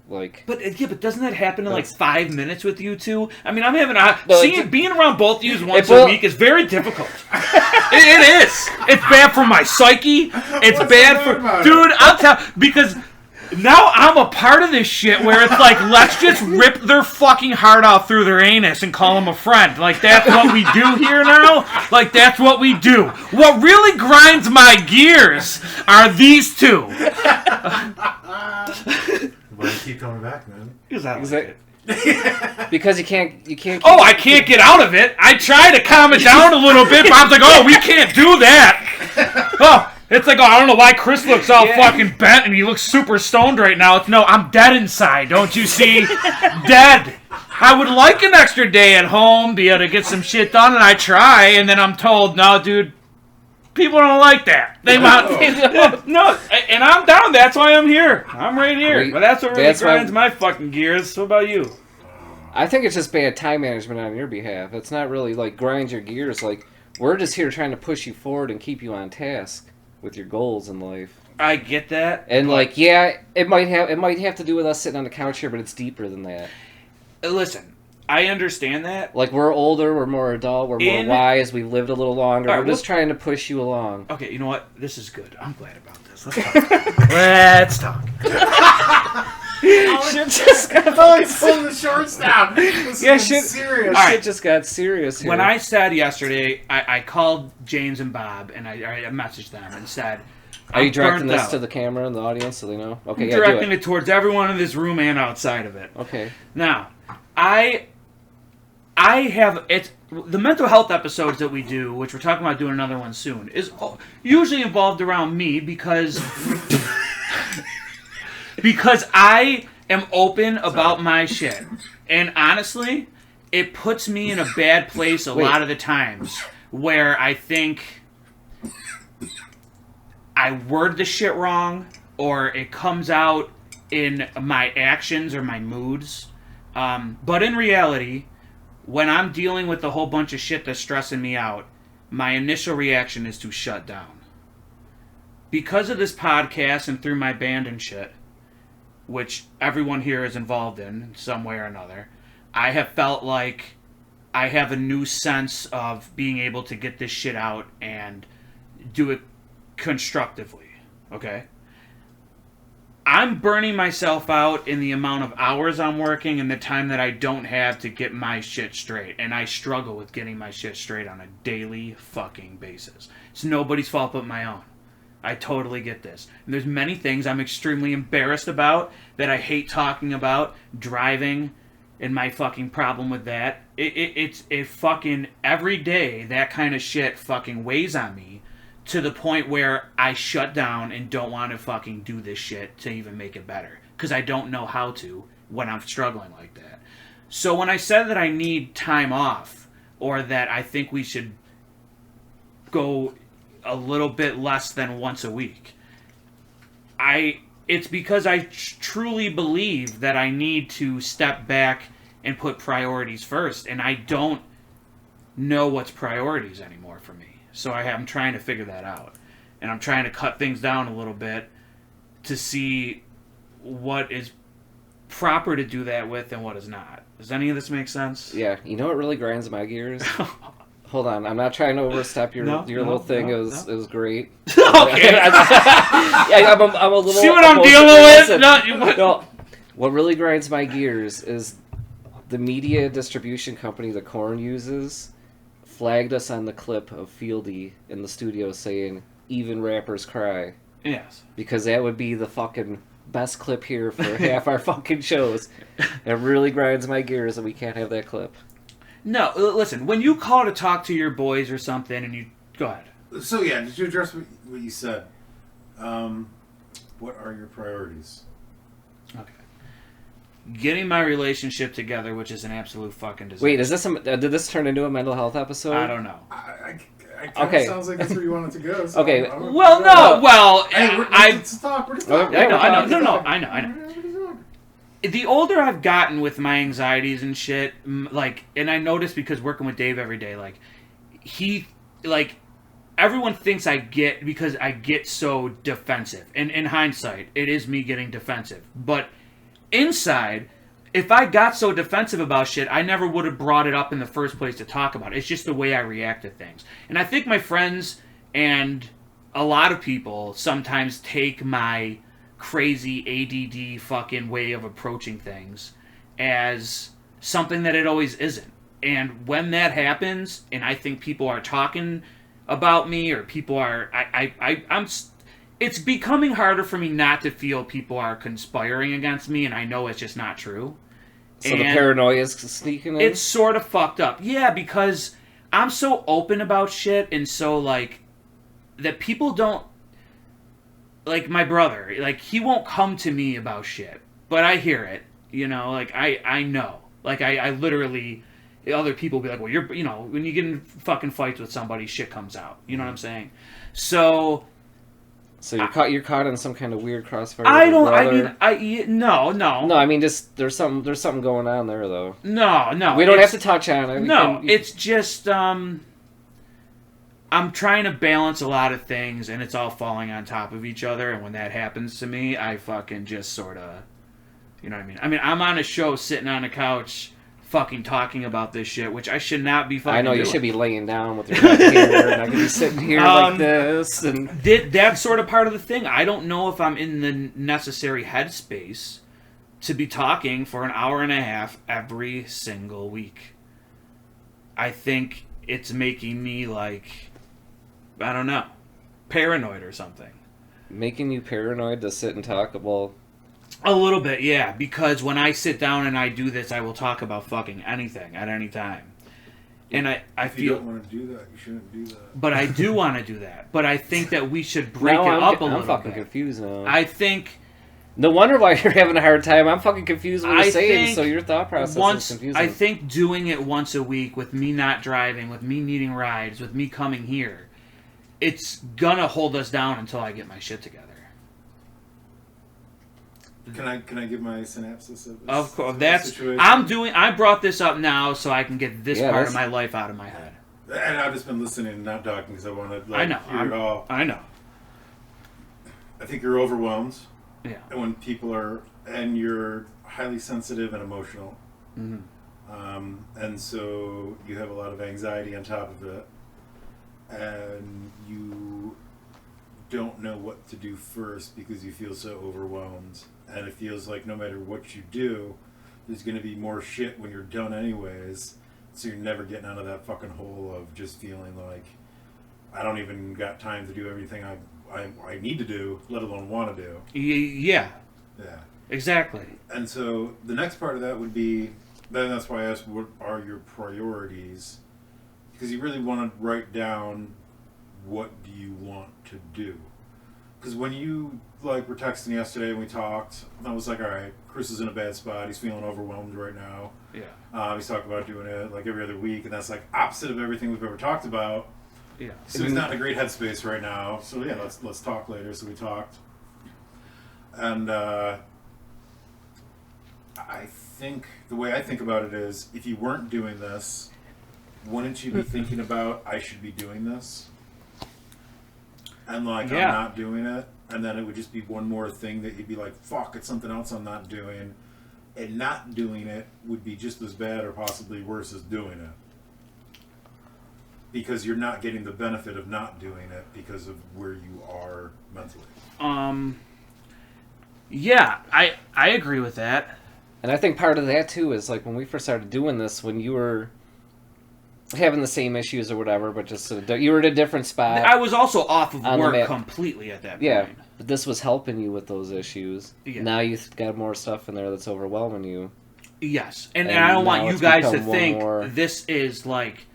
Like, But doesn't that happen in like 5 minutes with you two? I mean, I'm having being around both of you once a week is very difficult. it is. It's bad for my psyche. It's What's bad so for bad about dude. I'll tell because now I'm a part of this shit where it's like let's just rip their fucking heart out through their anus and call them a friend. Like that's what we do here now. Like that's what we do. What really grinds my gears are these two. Why do you keep coming back, man? because you can't. Oh, I can't get out of it. I try to calm it down a little bit, but I'm like, oh, we can't do that. Oh, it's like, oh, I don't know why Chris looks all fucking bent and he looks super stoned right now. It's no, I'm dead inside. Don't you see? Dead. I would like an extra day at home, be able to get some shit done, and I try, and then I'm told, no, dude. People don't like that. They want no, and I'm down. That's why I'm here. I'm right here. But that's what really grinds my fucking gears. What about you? I think it's just bad time management on your behalf. It's not really like grind your gears. Like we're just here trying to push you forward and keep you on task with your goals in life. I get that. And like, yeah, it might have to do with us sitting on the couch here, but it's deeper than that. Listen. I understand that. Like, we're older, we're more adult, we're more wise, we've lived a little longer. Right, we're just trying to push you along. Okay, you know what? This is good. I'm glad about this. Let's talk. Shit just got he's pulling the shorts down. This is serious. Shit just got serious here. When I said yesterday, I called James and Bob, and I messaged them and said, Are you directing this to the camera and the audience so they know? Okay, I'm yeah, directing do it. towards everyone in this room and outside of it. Okay. Now, I I have it's the mental health episodes that we do, which we're talking about doing another one soon, is usually involved around me because I am open about my shit, and honestly, it puts me in a bad place a lot of the times where I think I word the shit wrong, or it comes out in my actions or my moods. But in reality, when I'm dealing with a whole bunch of shit that's stressing me out, my initial reaction is to shut down. Because of this podcast and through my band and shit, which everyone here is involved in some way or another, I have felt like I have a new sense of being able to get this shit out and do it constructively, okay? I'm burning myself out in the amount of hours I'm working and the time that I don't have to get my shit straight. And I struggle with getting my shit straight on a daily fucking basis. It's nobody's fault but my own. I totally get this. And there's many things I'm extremely embarrassed about that I hate talking about. Driving and my fucking problem with that. It's fucking every day that kind of shit fucking weighs on me to the point where I shut down and don't want to fucking do this shit to even make it better. Because I don't know how to when I'm struggling like that. So when I said that I need time off, or that I think we should go a little bit less than once a week, it's because I truly believe that I need to step back and put priorities first, and I don't know what's priorities anymore for me. So I'm trying to figure that out, and I'm trying to cut things down a little bit to see what is proper to do that with and what is not. Does any of this make sense? Yeah, you know what really grinds my gears? Hold on, I'm not trying to overstep your little thing. It was great. Okay. I'm a little. See what I'm dealing with? No, what really grinds my gears is the media distribution company the Korn uses flagged us on the clip of Fieldy in the studio saying, "Even rappers cry." Yes. Because that would be the fucking best clip here for half our fucking shows. It really grinds my gears that we can't have that clip. No, listen, when you call to talk to your boys or something and you... Go ahead. So yeah, did you address what you said? What are your priorities? Okay. Getting my relationship together, which is an absolute fucking disaster. Wait, is this did this turn into a mental health episode? I don't know. I Okay. Sounds like that's where you want it to go. So Okay. Well, no, well, Hey, let's talk. We're just talking. I know. The older I've gotten with my anxieties and shit, and I notice because working with Dave every day, everyone thinks I get so defensive. And in hindsight, it is me getting defensive. But inside, if I got so defensive about shit, I never would have brought it up in the first place to talk about it. It's just the way I react to things. And I think my friends and a lot of people sometimes take my crazy ADD fucking way of approaching things as something that it always isn't. And when that happens, and I think people are talking about me, or people are, it's becoming harder for me not to feel people are conspiring against me, and I know it's just not true. So the paranoia is sneaking in? It's sort of fucked up. Yeah, because I'm so open about shit, and so, that people don't... my brother, he won't come to me about shit, but I hear it, I know. I literally... Other people be like, well, you're... when you get in fucking fights with somebody, shit comes out. You know what I'm saying? So you're caught in some kind of weird crossfire. No. No, I mean, just there's something going on there, though. No. We don't have to touch on it. No, it's just I'm trying to balance a lot of things, and it's all falling on top of each other. And when that happens to me, I fucking just sort of, you know what I mean? I mean, I'm on a show, sitting on a couch, fucking talking about this shit, which I should not be fucking I know, doing. You should be laying down with your head here, and I could be sitting here like this. And that's sort of part of the thing. I don't know if I'm in the necessary headspace to be talking for an hour and a half every single week. I think it's making me, I don't know, paranoid or something. Making you paranoid to sit and talk? Well, A little bit, yeah. Because when I sit down and I do this, I will talk about fucking anything at any time. And I If you feel... don't want to do that, you shouldn't do that. But I do want to do that. But I think that we should break it I'm up a little fucking bit. confused now. I think... No wonder why you're having a hard time. I'm fucking confused what I you're saying, think so your thought process is confusing. I think doing it once a week with me not driving, with me needing rides, with me coming here, it's gonna hold us down until I get my shit together. Can I give my synopsis of this? Of course, situation? I brought this up now so I can get this part that's- of my life out of my head. And I've just been listening and not talking because I want to I know. hear it all. I know. I think you're overwhelmed. Yeah. And when people are, and you're highly sensitive and emotional. Mm-hmm. And so you have a lot of anxiety on top of it. And you don't know what to do first because you feel so overwhelmed. And it feels like no matter what you do, there's going to be more shit when you're done anyways. So you're never getting out of that fucking hole of just feeling like I don't even got time to do everything I need to do, let alone want to do. Yeah. Yeah. Exactly. And so the next part of that would be, then that's why I asked, what are your priorities? Because you really want to write down what do you want to do. Because when you were texting yesterday and we talked, I was like, all right, Chris is in a bad spot. He's feeling overwhelmed right now. Yeah. He's talking about doing it like every other week, and that's like opposite of everything we've ever talked about. Yeah. So he's not in a great headspace right now. So yeah, let's talk later. So we talked, and I think the way I think about it is, if you weren't doing this, wouldn't you be thinking about I should be doing this? And I'm not doing it, and then it would just be one more thing that you'd be like, fuck, it's something else I'm not doing. And not doing it would be just as bad or possibly worse as doing it. Because you're not getting the benefit of not doing it because of where you are mentally. Yeah, I agree with that. And I think part of that, too, is like when we first started doing this, when you were having the same issues or whatever, but just you were at a different spot. I was also off of on the work map. completely at that point. Yeah, but this was helping you with those issues. Yeah. Now you've got more stuff in there that's overwhelming you. Yes, and And I don't want now you it's guys to become one think more- this is like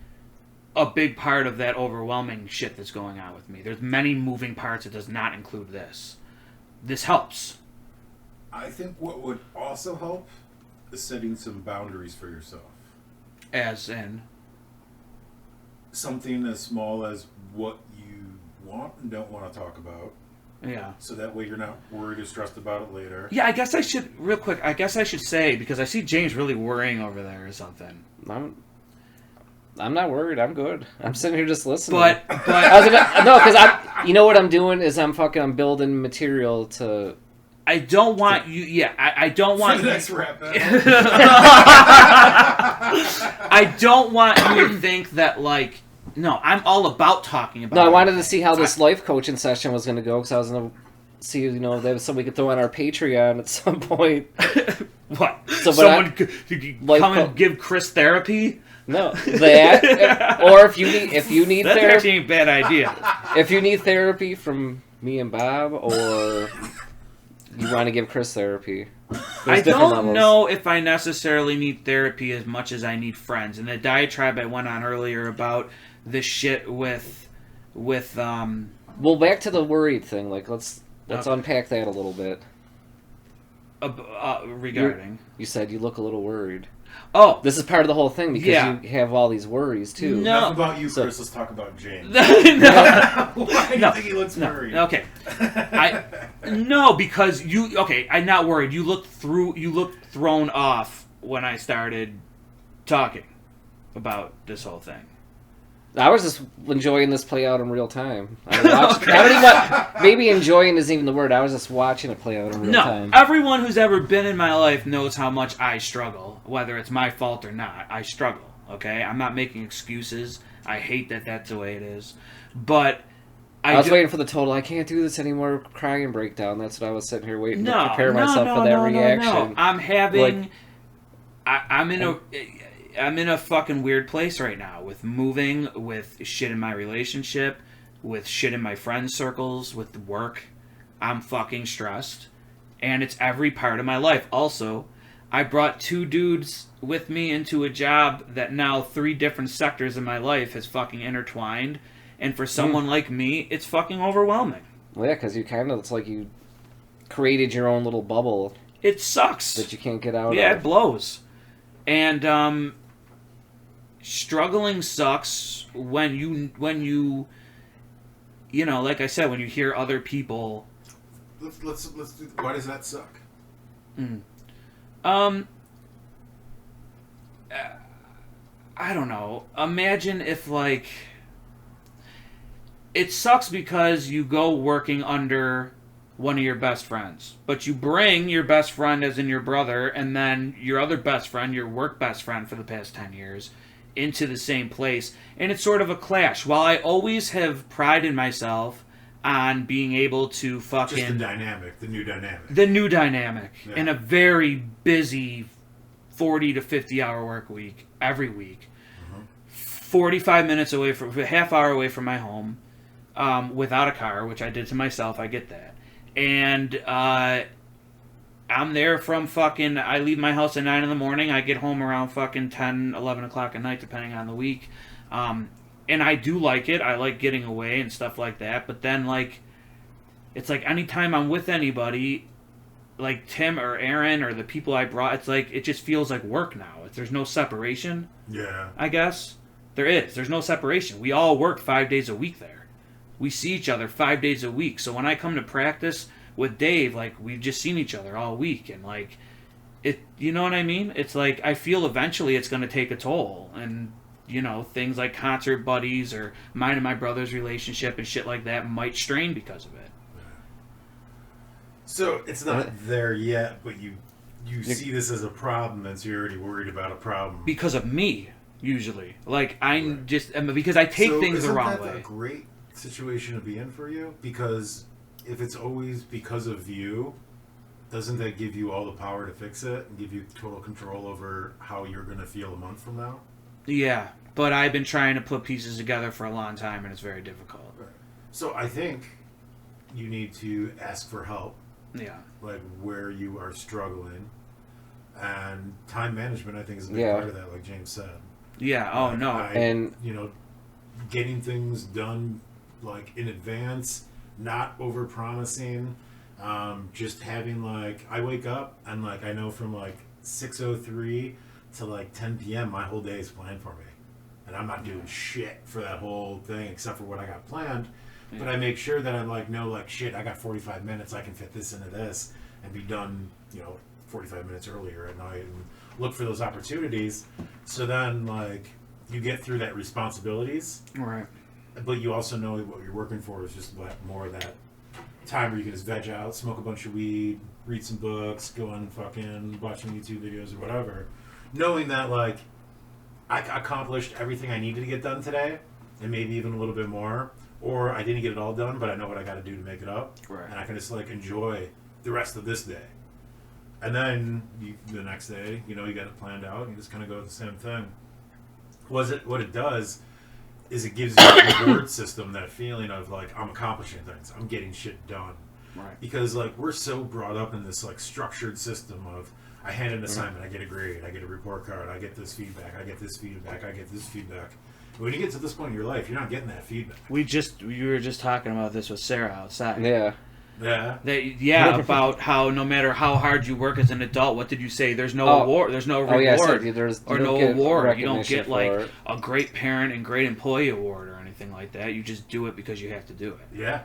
a big part of that overwhelming shit that's going on with me. There's many moving parts. It does not include this. This helps. I think what would also help is setting some boundaries for yourself. As in, Something as small as what you want and don't want to talk about. yeah. So that way you're not worried or stressed about it later. Yeah, I guess I should, real quick, I guess I should say, because I see James really worrying over there or something. I'm not worried. I'm good. I'm sitting here just listening. But because you know what I'm doing is I'm building material to. I don't want you, yeah, I don't want For the next rap battle. I don't want you to think that, no, I'm all about talking about No, I it. wanted to see how this life coaching session was going to go because I was going to see, that was something we could throw on our Patreon at some point. What? So, Someone come Life and give Chris therapy? No, that or if you need That therapy, actually ain't a bad idea. if you need therapy from me and Bob, or you want to give Chris therapy. I There's different don't levels. know if I necessarily need therapy as much as I need friends. And the diatribe I went on earlier about this shit with Well, back to the worried thing. Let's unpack that a little bit. regarding. You said you look a little worried. Oh, This is part of the whole thing because Yeah. you have all these worries too. No. Enough about you, So- Chris. Let's talk about James. no. Why do you No. think he looks worried? Okay. No, because I'm not worried. You looked thrown off when I started talking about this whole thing. I was just enjoying this play out in real time. I don't even, maybe enjoying isn't even the word. I was just watching it play out in real No, time. everyone who's ever been in my life knows how much I struggle, whether it's my fault or not. I struggle, okay? I'm not making excuses. I hate that that's the way it is. But I was waiting for the total, I can't do this anymore, crying breakdown. That's what I was sitting here waiting to prepare myself for that reaction. No. I'm having... I'm in a fucking weird place right now with moving, with shit in my relationship, with shit in my friend circles, with work. I'm fucking stressed. and it's every part of my life. Also, I brought 2 dudes with me into a job that now 3 different sectors of my life has fucking intertwined, and for someone like me, it's fucking overwhelming. Well, yeah, because you kind of, it's like you created your own little bubble It sucks. that you can't get out Yeah, of. it blows. And struggling sucks when you know, like I said, when you hear other people. Let's do. Why does that suck? I don't know. Imagine if, like, it sucks because you go working under one of your best friends, but you bring your best friend, as in your brother, and then your other best friend, your work best friend for the past 10 years, into the same place, and it's sort of a clash. While I always have prided myself on being able to fucking... Just the new dynamic. Yeah. In a very busy 40 to 50 hour work week, every week. 45 minutes away from, a half hour away from my home, without a car, which I did to myself, I get that. And I'm there from fucking, I leave my house at 9 in the morning, I get home around fucking 10, 11 o'clock at night, depending on the week. And I do like it, I like getting away and stuff like that, but then, like, it's like anytime I'm with anybody, like Tim or Aaron or the people I brought, it's like, it just feels like work now. There's no separation. Yeah. I guess. There's no separation. We all work 5 days a week there. We see each other 5 days a week. So when I come to practice with Dave, like, we've just seen each other all week, and, like, it, you know what I mean? It's like, I feel eventually it's going to take a toll, and, you know, things like concert buddies or mine and my brother's relationship and shit like that might strain because of it. So it's not there yet, but you see this as a problem, and so you're already worried about a problem. Because of me, usually. Like, I'm just... Because I take things the wrong way. Isn't that a great situation to be in for you? Because if it's always because of you, doesn't that give you all the power to fix it and give you total control over how you're going to feel a month from now? Yeah, but I've been trying to put pieces together for a long time, and it's very difficult. Right. So I think you need to ask for help. Yeah. Like, where you are struggling. And time management, I think, is a big part of that, like James said. Yeah, oh, no. And, you know, getting things done, like, in advance, not over-promising, just having, like, I wake up, and, like, I know from, like, 6:03 to, like, 10 p.m., my whole day is planned for me. And I'm not doing shit for that whole thing except for what I got planned. Yeah. But I make sure that I'm, like, no, like, shit, I got 45 minutes, I can fit this into this, and be done, you know, 45 minutes earlier at night, and look for those opportunities. So then, like, you get through that responsibilities. Right. But you also know what you're working for is just more of that time where you can just veg out, smoke a bunch of weed, read some books, go on fucking watch some YouTube videos or whatever. Knowing that, like, I accomplished everything I needed to get done today, and maybe even a little bit more. Or I didn't get it all done, but I know what I got to do to make it up. Right. And I can just, like, enjoy the rest of this day. And then the next day, you know, you got it planned out, and you just kind of go with the same thing. What it does is it gives you a reward system, that feeling of, like, I'm accomplishing things. I'm getting shit done. Right. Because, like, we're so brought up in this, like, structured system of, I hand an assignment, I get a grade, I get a report card, I get this feedback, I get this feedback, I get this feedback. When you get to this point in your life, you're not getting that feedback. We were just talking about this with Sarah outside. Yeah. Yeah. About how no matter how hard you work as an adult, what did you say? There's no award. There's no reward. So no award. You don't get, like, a great parent and great employee award or anything like that. You just do it because you have to do it. Yeah.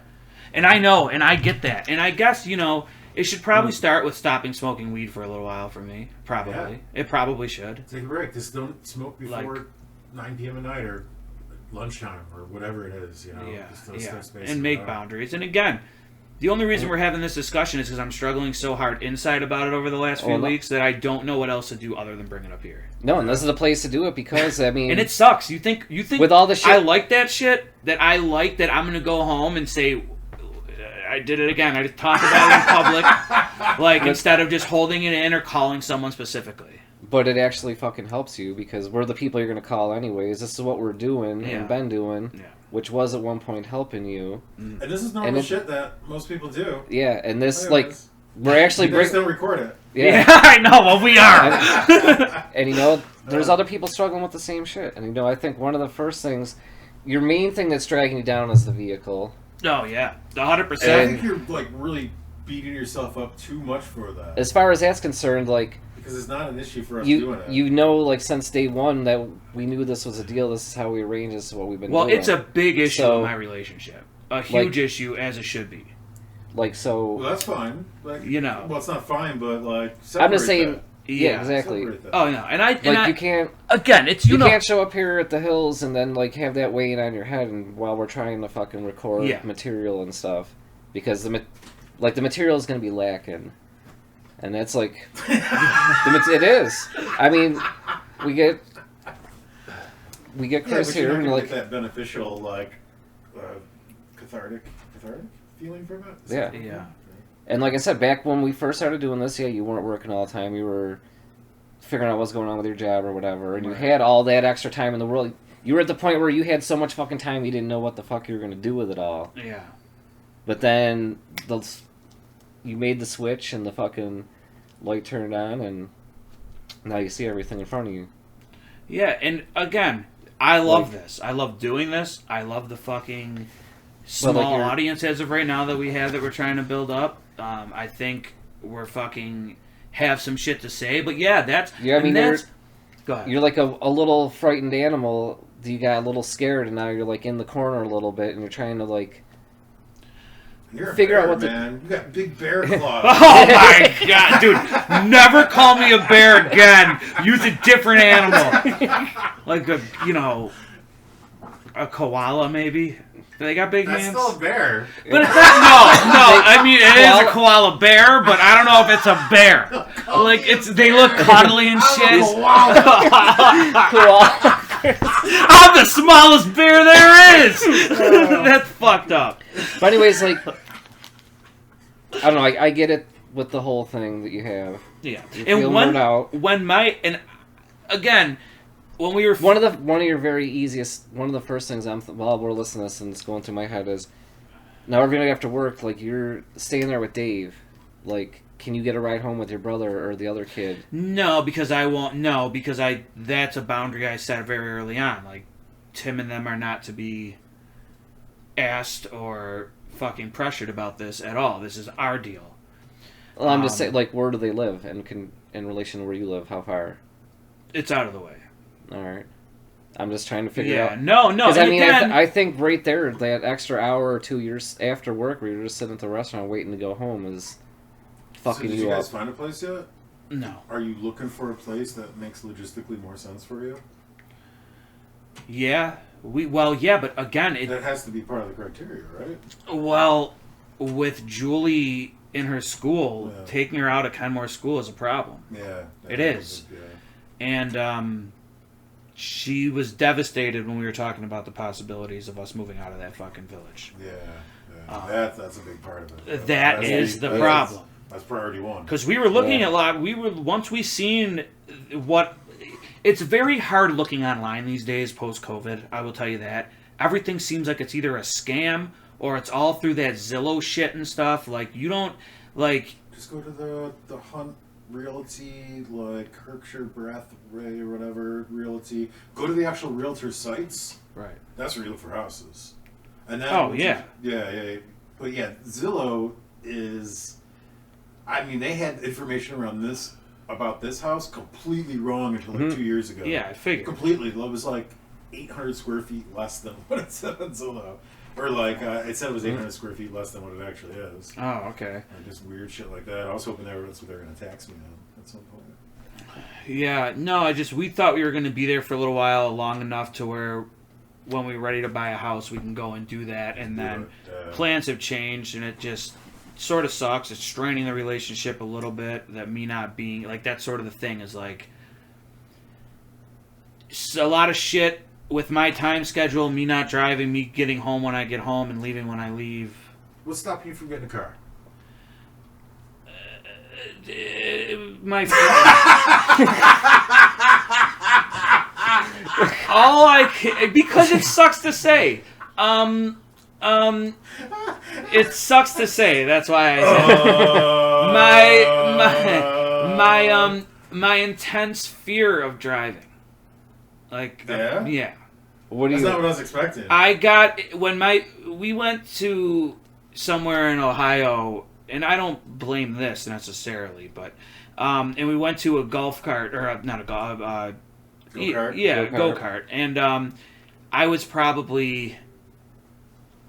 And I know, and I get that. And I guess, you know, it should probably start with stopping smoking weed for a little while for me. Probably. Yeah. It probably should. Take a break. Just don't smoke before 9 p.m. at night or lunchtime or whatever it is, you know. Yeah. And make boundaries. And again, the only reason we're having this discussion is because I'm struggling so hard inside about it over the last few weeks that I don't know what else to do other than bring it up here. No, and this is the place to do it because, I mean... and it sucks. You think with all the shit... I like that shit, that I like that I'm going to go home and say, I did it again. I just talked about it in public, like, instead of just holding it in or calling someone specifically. But it actually fucking helps you because we're the people you're going to call anyways. This is what we're doing and been doing, which was at one point helping you. And this is normal shit that most people do. Yeah, and this, like, we're actually You guys don't record it. Yeah, I know. Well, we are. And you know, there's other people struggling with the same shit. And you know, I think one of the first things, your main thing that's dragging you down is the vehicle. Oh yeah, And I 100%. think you're like really beating yourself up too much for that. As far as that's concerned, like Because it's not an issue for us doing it. you know, like since day one that we knew this was a deal. This is how we arranged. This is what we've been doing. Well, it's a big issue So- in my relationship. A huge issue, as it should be. Like so. Well, that's fine. Like, You know. Well, it's not fine, but like. I'm just separate saying. that. Yeah, exactly. Separate that. Oh no, and I You can't. again, it's You know. can't show up here at the hills and then like have that weighing on your head, and while we're trying to fucking record Yeah. material and stuff, because the material is going to be lacking, and that's like it is. I mean, we get Chris but here you're not and gonna like get that beneficial like cathartic feeling from it. Is Yeah. that- Yeah. and like I said, back when we first started doing this, yeah, you weren't working all the time. You were figuring out what's going on with your job or whatever, and you Right. had all that extra time in the world. You were at the point where you had so much fucking time you didn't know what the fuck you were going to do with it all. Yeah. But then you made the switch and the fucking light turned on, and now you see everything in front of you. Yeah, and again, I love this. I love doing this. I love the fucking small audience as of right now that we have that we're trying to build up. I think we're fucking have some shit to say, but yeah, that's Yeah, I mean, that's, go ahead. You're like a little frightened animal. You got a little scared, and now you're like in the corner a little bit, and you're trying to like You're a figure out bear, what to- man. You got big bear claws. Oh my god, dude! Never call me a bear again. Use a different animal, like a koala maybe. Do they got big That's hands? still a bear. But it's not, no. I mean, it is a koala bear, but I don't know if it's a bear. Like they look cuddly and shit. I'm the smallest bear there is. That's fucked up. But anyways, like I don't know. I get it with the whole thing that you have. Yeah, You're and feeling it out. again, when we were One of your very easiest, one of the first things while we're listening to this and it's going through my head is, now every night after work, like you're staying there with Dave, like can you get a ride home with your brother or the other kid? No, because I won't. No, because that's a boundary I set very early on. Like, Tim and them are not to be asked or fucking pressured about this at all. This is our deal. Well, I'm just saying, like, where do they live, and in relation to where you live, how far? It's out of the way. All right. I'm just trying to figure out. No. Because I mean, again, I think right there, that extra hour or 2 years after work, where you're just sitting at the restaurant waiting to go home, is fucking Did you you up. guys find a place yet? no. Are you looking for a place that makes logistically more sense for you? Yeah. But again, That has to be part of the criteria, right? with Julie in her school, Yeah. taking her out of Kenmore School is a problem. Yeah. It is. Yeah. And she was devastated when we were talking about the possibilities of us moving out of that fucking village. Yeah. That's a big part of it. That is the problem. That's priority one. Because we were looking at a lot. Once we seen what. It's very hard looking online these days post COVID. I will tell you that everything seems like it's either a scam or it's all through that Zillow shit and stuff. Like you don't like. Just go to the Hunt Realty, like Kirkshire Brathwaite or whatever Realty. Go to the actual realtor sites. Right. That's where you look for houses. And that. Oh, yeah. Yeah. But yeah, Zillow is. I mean, they had information around this. About this house completely wrong until like 2 years ago. Yeah, I figured. Completely. It was like 800 square feet less than what it said on Zillow. Or like, it said it was 800 square feet less than what it actually is. Oh, okay. And just weird shit like that. I was hoping that's what they were going to tax me on at some point. Yeah, no, we thought we were going to be there for a little while, long enough to where when we were ready to buy a house, we can go and do that. And then plans have changed, and it just sort of sucks. It's straining the relationship a little bit. That me not being like that sort of the thing is like a lot of shit with my time schedule. Me not driving, me getting home when I get home and leaving when I leave. What's stopping you from getting a car? Because it sucks to say. It sucks to say. That's why I said my intense fear of driving. Like, yeah. What do That's you? not what I was expecting. I got we went to somewhere in Ohio, and I don't blame this necessarily, but and we went to a golf cart or not a golf Go-kart? yeah, Go-kart. go-kart, and I was probably,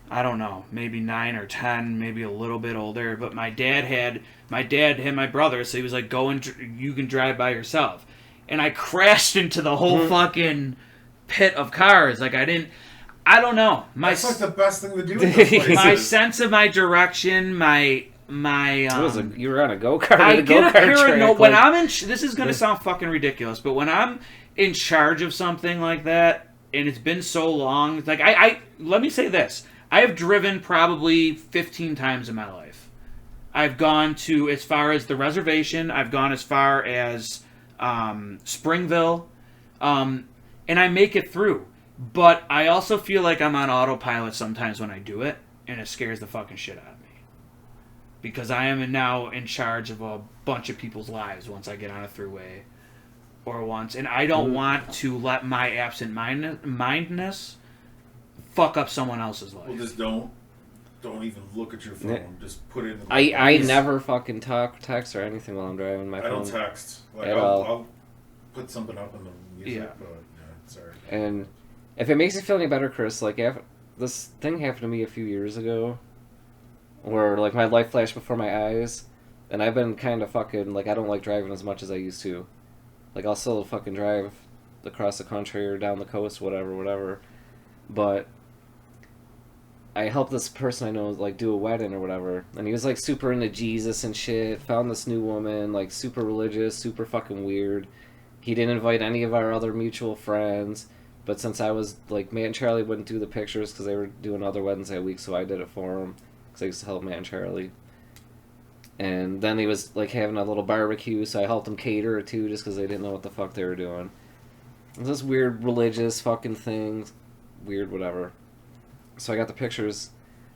I don't know, maybe 9 or 10, maybe a little bit older, but my dad had my brother, so he was like, go and you can drive by yourself, and I crashed into the whole fucking pit of cars. Like, I don't know. That's like the best thing to do in those places. My sense of my direction, my You were on a go-kart. I at a get a go-kart paranoia track, when like- I'm in. This is gonna sound fucking ridiculous, but when I'm in charge of something like that, and it's been so long, like I let me say this: I have driven probably 15 times in my life. I've gone to as far as the reservation. I've gone as far as Springville, and I make it through. But I also feel like I'm on autopilot sometimes when I do it, and it scares the fucking shit out of me. Because I am now in charge of a bunch of people's lives once I get on a throughway or once. And I don't want to let my absent-mindedness fuck up someone else's life. Well, just don't even look at your phone. Yeah. Just put it in the I never fucking text or anything while I'm driving my I phone. don't text. Like, At I'll, all. I'll put something up in the music, Yeah. but yeah, sorry. And if it makes you feel any better, Chris, like this thing happened to me a few years ago, where like my light flashed before my eyes, and I've been kind of fucking like I don't like driving as much as I used to. Like I'll still fucking drive across the country or down the coast, whatever. But I helped this person I know like do a wedding or whatever, and he was like super into Jesus and shit. Found this new woman, like super religious, super fucking weird. He didn't invite any of our other mutual friends. But since I was, like, Matt and Charlie wouldn't do the pictures because they were doing other weddings that week, so I did it for them. Because I used to help Matt and Charlie. And then he was, like, having a little barbecue, so I helped him cater it, too, just because they didn't know what the fuck they were doing. It was this weird religious fucking thing. Weird whatever. So I got the pictures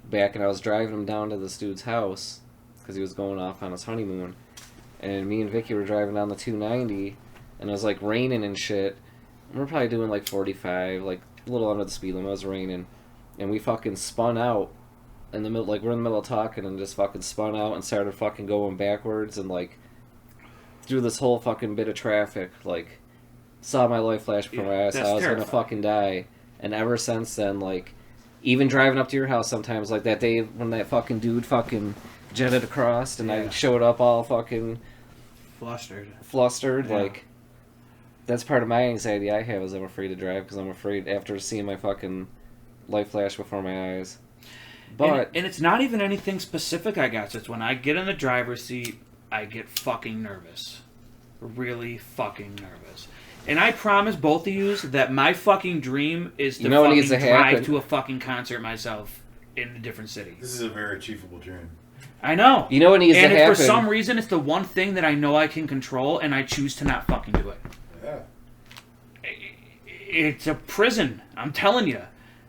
back, and I was driving him down to this dude's house, because he was going off on his honeymoon. And me and Vicky were driving down the 290, and it was, like, raining and shit. We're probably doing like 45, like a little under the speed limit. It was raining, and we fucking spun out in the middle. Like we're in the middle of talking, and just fucking spun out and started fucking going backwards, and like through this whole fucking bit of traffic. Like saw my light flash before my eyes. I was gonna fucking die. And ever since then, like even driving up to your house sometimes, like that day when that fucking dude fucking jetted across, and I showed up all fucking flustered, like. That's part of my anxiety I have is I'm afraid to drive because I'm afraid after seeing my fucking light flash before my eyes. But and it's not even anything specific, I guess. It's when I get in the driver's seat, I get fucking nervous. Really fucking nervous. And I promise both of you that my fucking dream is to fucking drive to a fucking concert myself in a different city. This is a very achievable dream. I know. You know what needs to happen? And for some reason, it's the one thing that I know I can control, and I choose to not fucking do it. Yeah. It's a prison. I'm telling you.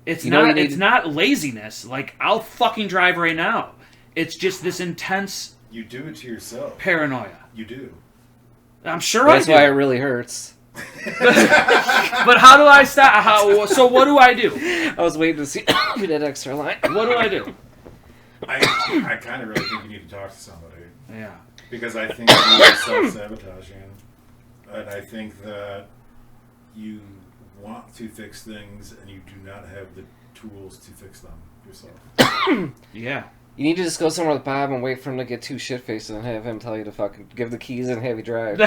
It's not. It's not laziness. Like I'll fucking drive right now. It's just this intense. You do it to yourself. Paranoia. You do. I'm sure that's I do. why it really hurts. But how do I stop? So what do I do? I was waiting to see that extra line. What do I do? I kind of really think you need to talk to somebody. Yeah. Because I think you're self-sabotaging. And I think that you want to fix things and you do not have the tools to fix them yourself. Yeah. You need to just go somewhere with Bob and wait for him to get too shit-faced and have him tell you to fucking give the keys and have you drive.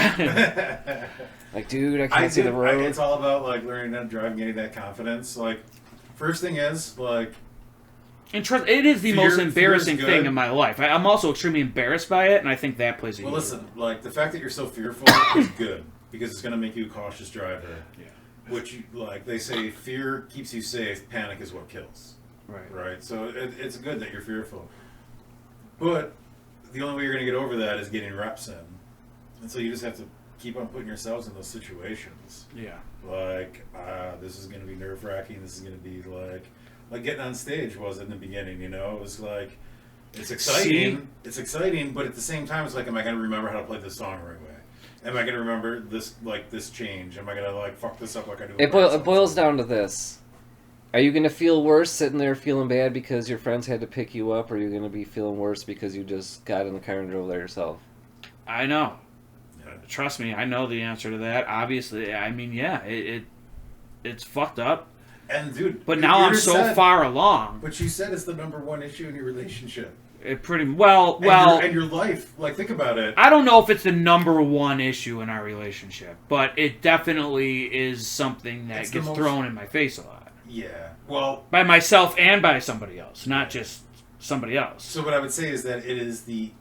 Like, dude, I can't see the road. It's all about, like, learning how to drive and getting that confidence. Like, first thing is, like... And trust, it is the most embarrassing thing in my life. I'm also extremely embarrassed by it, and I think that plays a huge role. Listen, like, the fact that you're so fearful is good, because it's going to make you a cautious driver. Yeah. Which, like, they say, fear keeps you safe, panic is what kills. Right. Right? So it's good that you're fearful. But the only way you're going to get over that is getting reps in. And so you just have to keep on putting yourselves in those situations. Yeah. Like, this is going to be nerve-wracking. This is going to be like getting on stage was in the beginning, you know? It was like, It's exciting. It's exciting, but at the same time, it's like, am I going to remember how to play this song the right way? Am I going to remember this change? Am I going to fuck this up like I do? It boils down to this. Are you going to feel worse sitting there feeling bad because your friends had to pick you up, or are you going to be feeling worse because you just got in the car and drove there yourself? I know. Trust me, I know the answer to that. Obviously, I mean, yeah, it's fucked up. And dude, but now I'm so far along. But you said it's the number one issue in your relationship. It pretty well, and your life. Like, think about it. I don't know if it's the number one issue in our relationship, but it definitely is something that gets thrown in my face a lot. Yeah, well, by myself and by somebody else, not just somebody else. So what I would say is that it is the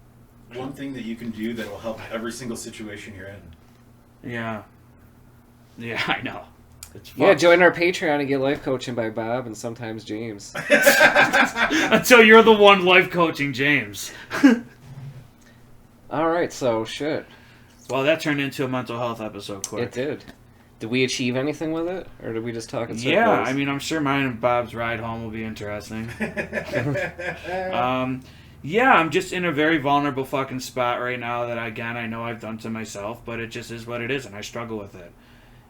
one thing that you can do that will help every single situation you're in. Yeah, I know. Yeah, join our Patreon and get life coaching by Bob and sometimes James. Until you're the one life coaching James. All right, so shit. Well, that turned into a mental health episode quick. It did. Did we achieve anything with it, or did we just talk in circles? Yeah, I mean, I'm sure mine and Bob's ride home will be interesting. Yeah, I'm just in a very vulnerable fucking spot right now that, again, I know I've done to myself, but it just is what it is, and I struggle with it.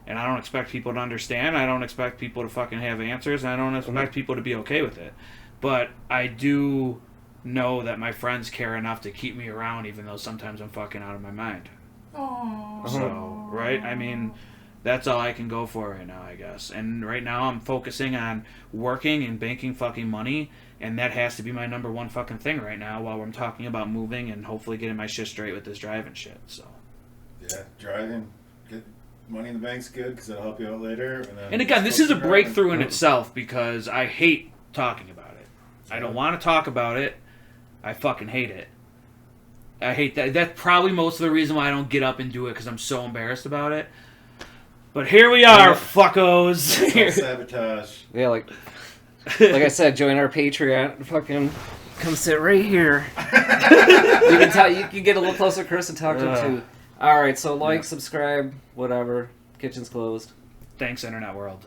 And I don't expect people to understand. I don't expect people to fucking have answers. And I don't expect people to be okay with it. But I do know that my friends care enough to keep me around, even though sometimes I'm fucking out of my mind. Aww. So, right? I mean, that's all I can go for right now, I guess. And right now I'm focusing on working and banking fucking money. And that has to be my number one fucking thing right now while I'm talking about moving and hopefully getting my shit straight with this driving shit. So. Yeah, driving. Money in the bank's good because it'll help you out later. And again, this is a breakthrough in itself because I hate talking about it. I don't want to talk about it. I fucking hate it. I hate that. That's probably most of the reason why I don't get up and do it because I'm so embarrassed about it. But here we are, fuckos. Sabotage. Yeah, like I said, join our Patreon. Fucking come sit right here. You can get a little closer to Chris and talk to him too. All right, so subscribe, whatever. Kitchen's closed. Thanks, Internet World.